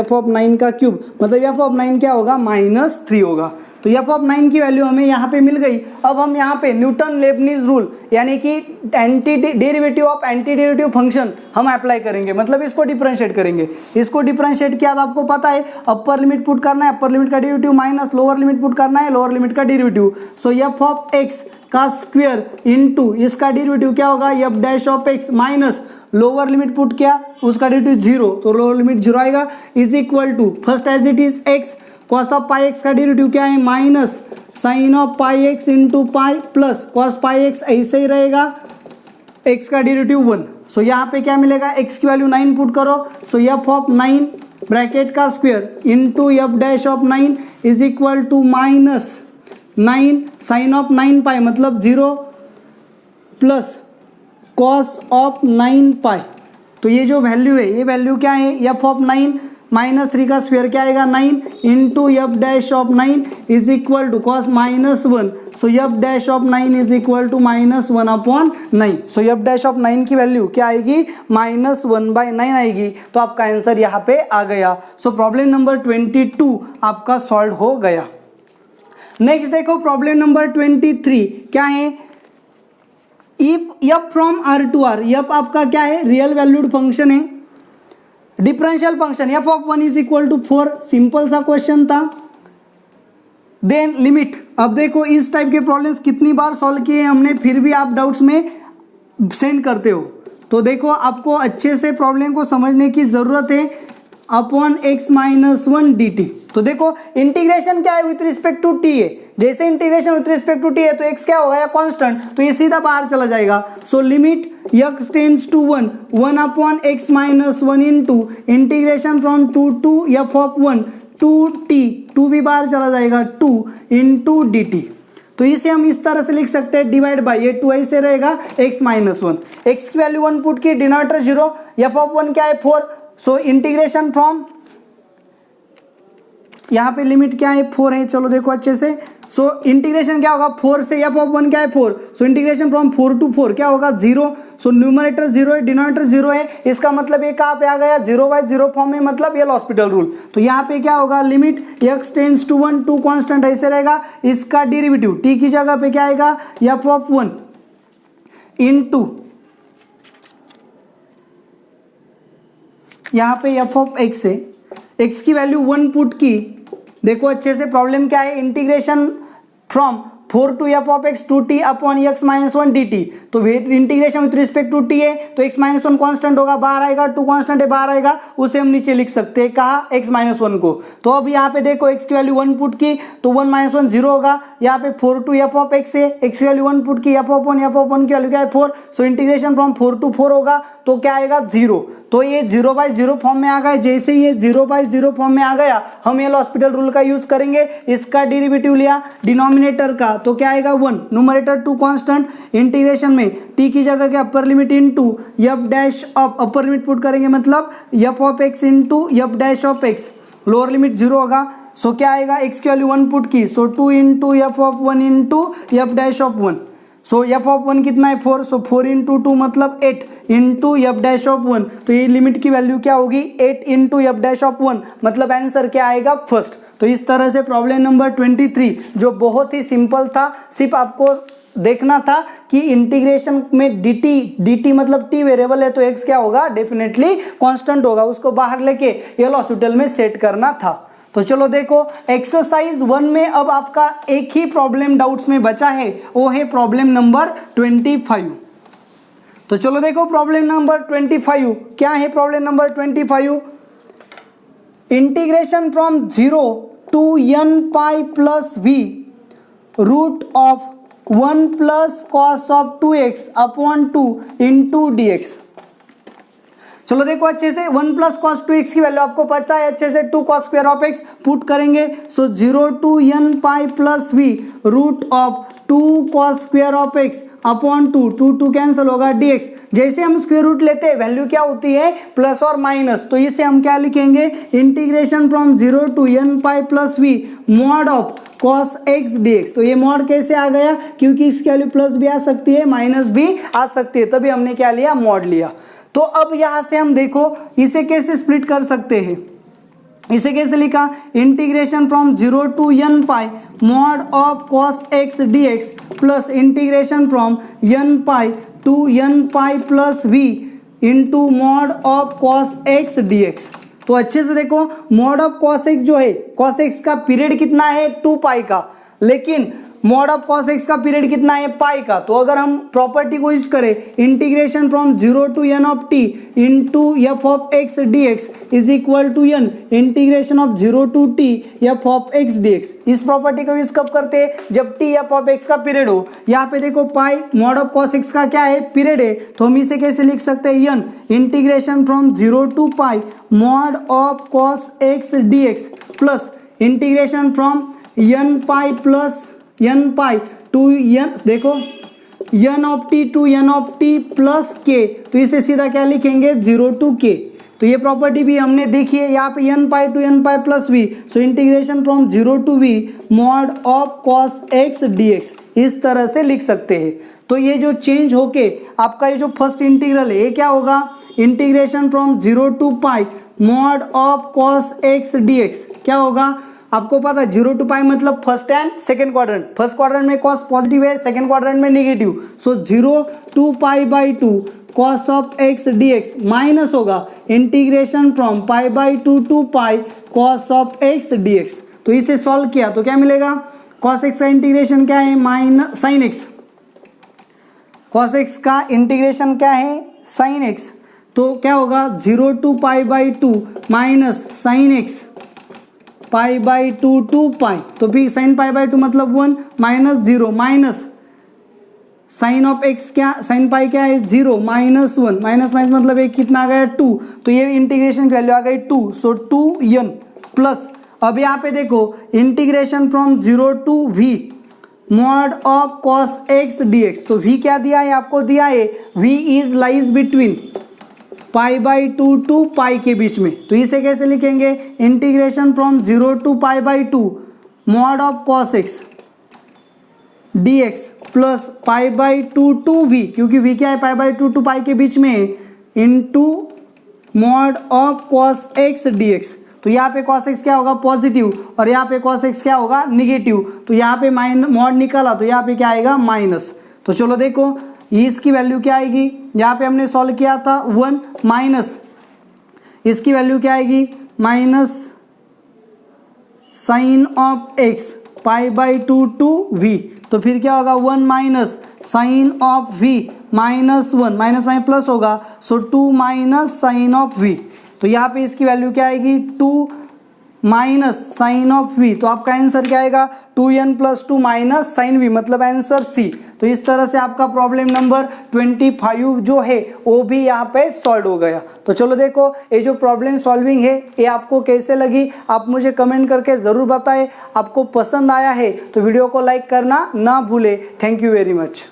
f ऑफ 9 का क्यूब मतलब f ऑफ 9 क्या होगा, -3 होगा। तो f ऑफ 9 की वैल्यू हमें यहाँ पे मिल गई। अब हम यहाँ पे न्यूटन लेबनीज रूल यानी कि anti derivative of anti derivative function हम अप्लाई करेंगे, मतलब इसको डिफरेंशिएट करेंगे। इसको डिफरेंशिएट किया तो आपको पता है अपर लिमिट पुट करना है, अपर लिमिट का derivative minus lower limit put करना है, लोअर लिमिट का derivative. So f of x का स्क्वायर इंटू इसका डेरिवेटिव क्या होगा, f dash of x minus lower limit put किया उसका डेरिवेटिव 0 तो लोअर लिमिट 0 आएगा is equal to first as it is x cos of pi x का डेरिवेटिव क्या है minus sine of pi x into pi plus cos pi x ऐसे ही रहेगा, x का डेरिवेटिव 1। सो यहाँ पे क्या मिलेगा, x की वैल्यू 9 पुट करो सो f ऑफ 9 ब्रैकेट का square into f dash of 9 is equal to -9 sine of 9 pi मतलब 0 प्लस कॉस ऑफ 9 पाई। तो ये जो वैल्यू है ये वैल्यू क्या है, f ऑफ 9 -3 का स्क्वायर क्या आएगा 9 into f dash of 9 is equal to cos -1 so f dash of 9 is equal to -1 upon 9। So f dash of 9 की वैल्यू क्या आएगी, -1/9 आएगी। तो आपका आंसर यहाँ पे आ गया। सो प्रॉब्लम नंबर 22 आपका सॉल्व हो गया। नेक्स्ट देखो प्रॉब्लम नंबर 23 क्या है, if f from r to r, f आपका क्या है, रियल वैल्यूड फंक्शन है, differential function f of 1 is equal to 4, simple सा क्वेश्चन था। देन लिमिट, अब देखो इस टाइप के प्रॉब्लम्स कितनी बार सॉल्व किए हमने, फिर भी आप डाउट्स में सेंड करते हो। तो देखो आपको अच्छे से प्रॉब्लम को समझने की ज़रूरत है। Upon x minus 1 dt। तो देखो इंटीग्रेशन क्या है विथ रिस्पेक्ट टू t है, जैसे इंटीग्रेशन विथ रिस्पेक्ट टू t है तो x क्या होगा या कांस्टेंट, तो ये सीधा बाहर चला जाएगा। So limit x tends to 1 upon x minus 1 into integration from 2 to f of 1 to t, 2 भी बाहर चला जाएगा 2 इंटू dt। तो इसे हम इस तरह से लिख सकते हैं डिवाइड बाय, ये 2 ऐसे रहेगा x माइनस 1, x की वैल्यू 1 पुट की, डिनोमिनेटर 0, f ऑफ 1 क्या है 4। सो इंटीग्रेशन फ्रॉम, यहाँ पे लिमिट क्या है 4 है, चलो देखो अच्छे से। सो इंटीग्रेशन क्या होगा 4 से f ऑफ 1 क्या है 4, सो इंटीग्रेशन फ्रॉम 4 टू 4 क्या होगा 0। सो न्यूमरेटर 0 है, डिनोमिनेटर 0 है, इसका मतलब ये कहाँ पे आ गया 0/0 फॉर्म में, मतलब ये हॉस्पिटल रूल। तो यहाँ पे क्या होगा limit x tends to 1, 2 constant ऐसे रहेगा, इसका डेरिवेटिव t की जगह पे क्या आएगा f ऑफ 1 इंटू यहाँ पे f ऑफ x है, x की वैल्यू 1 पुट की। देखो अच्छे से प्रॉब्लम क्या है, integration from 4 to f of x to t upon x minus 1 dt। तो integration with respect to t है तो x माइनस 1 कॉन्स्टेंट होगा, बाहर आएगा, 2 कॉन्स्टेंट है बाहर आएगा, उसे हम नीचे लिख सकते हैं कहा x माइनस 1 को। तो अब यहाँ पे देखो x की वैल्यू 1 पुट की तो 1 माइनस 1 0 होगा, यहाँ पे 4 टू f ऑफ x है, x की वैल्यू 1 पुट की, f ऑफ 1 की वैल्यू क्या है 4। सो इंटीग्रेशन फ्रॉम 4 टू 4 होगा तो क्या आएगा 0। तो ये 0/0 फॉर्म में आ गया, जैसे ये 0/0 फॉर्म में आ गया हम ये हॉस्पिटल रूल का यूज करेंगे, इसका डेरिवेटिव लिया डिनोमिनेटर का तो क्या आएगा 1, न्यूमरेटर 2 कांस्टेंट, इंटीग्रेशन में t की जगह क्या upper limit into f dash of, upper limit put करेंगे मतलब f of x into f dash of x, lower limit 0 होगा। सो क्या आएगा x की वैल्यू 1 पुट की, सो 2 into f of 1 into f dash of 1। So f of 1 कितना है 4, सो 4 इंटू 2 मतलब 8 इंटू f डैश ऑफ 1। तो ये लिमिट की वैल्यू क्या होगी 8 इंटू f डैश ऑफ 1, मतलब आंसर क्या आएगा फर्स्ट। तो इस तरह से प्रॉब्लम नंबर 23 जो बहुत ही सिंपल था, सिर्फ आपको देखना था कि इंटीग्रेशन में dt मतलब t वेरिएबल है तो x क्या होगा डेफिनेटली कांस्टेंट होगा, उसको बाहर लेके एल हॉस्पिटल में सेट करना था। तो चलो देखो एक्सरसाइज 1 में अब आपका एक ही प्रॉब्लम डाउट्स में बचा है, वो है प्रॉब्लम नंबर 25। तो चलो देखो प्रॉब्लम नंबर 25 क्या है। Problem number 25, integration from 0 to n pi plus v root of 1 plus cos of 2x upon 2 into dx। चलो देखो अच्छे से 1 प्लस कॉस 2x की वैल्यू आपको पता है अच्छे से, 2 cos square of x put करेंगे। So 0 to n pi plus v root of 2 cos square of x upon 2 cancel होगा dx। जैसे हम स्क्वायर रूट लेते हैं वैल्यू क्या होती है प्लस और माइनस, तो इसे हम क्या लिखेंगे integration from 0 to n pi plus v mod of cos x dx। तो ये मॉड कैसे आ गया, क्योंकि इसकी वैल्यू प्लस भी आ सकती है माइनस भी आ सकती है, तभी हमने क्या लिया मॉड लिया। तो अब यहां से हम देखो इसे कैसे स्प्लिट कर सकते हैं, इसे कैसे लिखा integration from 0 to n pi mod of cos x dx plus integration from n pi to n pi plus v into mod of cos x dx। तो अच्छे से देखो मॉड ऑफ cos x जो है, cos x का पीरियड कितना है 2 पाई का, लेकिन मॉड ऑफ cos x का पीरियड कितना है पाई का। तो अगर हम प्रॉपर्टी को यूज करें integration from 0 to n of t into f of x dx is equal to n integration of 0 to t f of x dx। इस प्रॉपर्टी को यूज कब करते हैं जब t f ऑफ x का पीरियड हो। यहाँ पे देखो pi mod of cos x का क्या है पीरियड है, तो हम इसे कैसे लिख सकते हैं n integration from 0 to pi mod of cos x dx plus integration from n pi plus n pi to n, देखो n of t to n of t plus k, तो इसे सीधा क्या लिखेंगे 0 टू k। तो ये प्रॉपर्टी भी हमने देखी है यहाँ पे n pi to n pi plus v, so integration from 0 to v mod of cos x dx इस तरह से लिख सकते हैं। तो ये जो चेंज होके आपका ये जो फर्स्ट इंटीग्रल है ये क्या होगा integration from 0 to pi mod of cos x dx क्या होगा आपको पता है 0 टू पाई मतलब first and second quadrant, first quadrant में cos पॉजिटिव है, सेकंड क्वाड्रेंट में negative. So 0 to pi by 2 cos of x dx minus होगा integration from pi by 2 to pi cos of x dx। तो इसे सॉल्व किया तो क्या मिलेगा cos x का इंटीग्रेशन क्या है minus sine x, cos x का इंटीग्रेशन क्या है साइन एक्स, तो क्या होगा 0 to pi by 2 minus sine x pi by 2 to pi, तो फिर साइन पाई बाई 2 मतलब 1 minus 0 minus sine of x क्या, साइन पाई क्या है 0 माइनस 1 माइनस माइनस मतलब एक कितना आ गया 2, तो ये इंटीग्रेशन की वैल्यू आ गई 2, सो 2n प्लस, अब यहाँ पे देखो integration from 0 to v mod of cos x dx, तो v क्या दिया है आपको, दिया है v is lies between pi by 2 to pi के बीच में, तो इसे कैसे लिखेंगे, integration from 0 to pi by 2 mod of cos x dx plus pi by 2 to v, क्योंकि v क्या है पाई बाई 2 टू पाई के बीच में है, into mod of cos x dx, तो यहाँ पे cos x क्या होगा पॉजिटिव और यहाँ पे cos x क्या होगा निगेटिव, तो यहाँ पे मॉड निकाला तो यहाँ पे क्या आएगा माइनस, तो चलो देखो इसकी वैल्यू क्या आएगी, यहाँ पे हमने सॉल्व किया था 1 माइनस इसकी वैल्यू क्या आएगी minus sine of x pi by 2 to v, तो फिर क्या होगा 1 minus sine of v minus 1 minus minus plus होगा, so 2 minus sine of v, तो यहाँ पे इसकी वैल्यू क्या आएगी 2 माइनस साइन ऑफ v, तो आपका आंसर क्या आएगा 2n plus 2 minus sine v, मतलब आंसर सी। तो इस तरह से आपका प्रॉब्लम नंबर 25 जो है वो भी यहाँ पे सॉल्व हो गया। तो चलो देखो ये जो प्रॉब्लम सॉल्विंग है ये आपको कैसे लगी आप मुझे कमेंट करके ज़रूर बताएं। आपको पसंद आया है तो वीडियो को लाइक करना ना भूले। Thank you very much.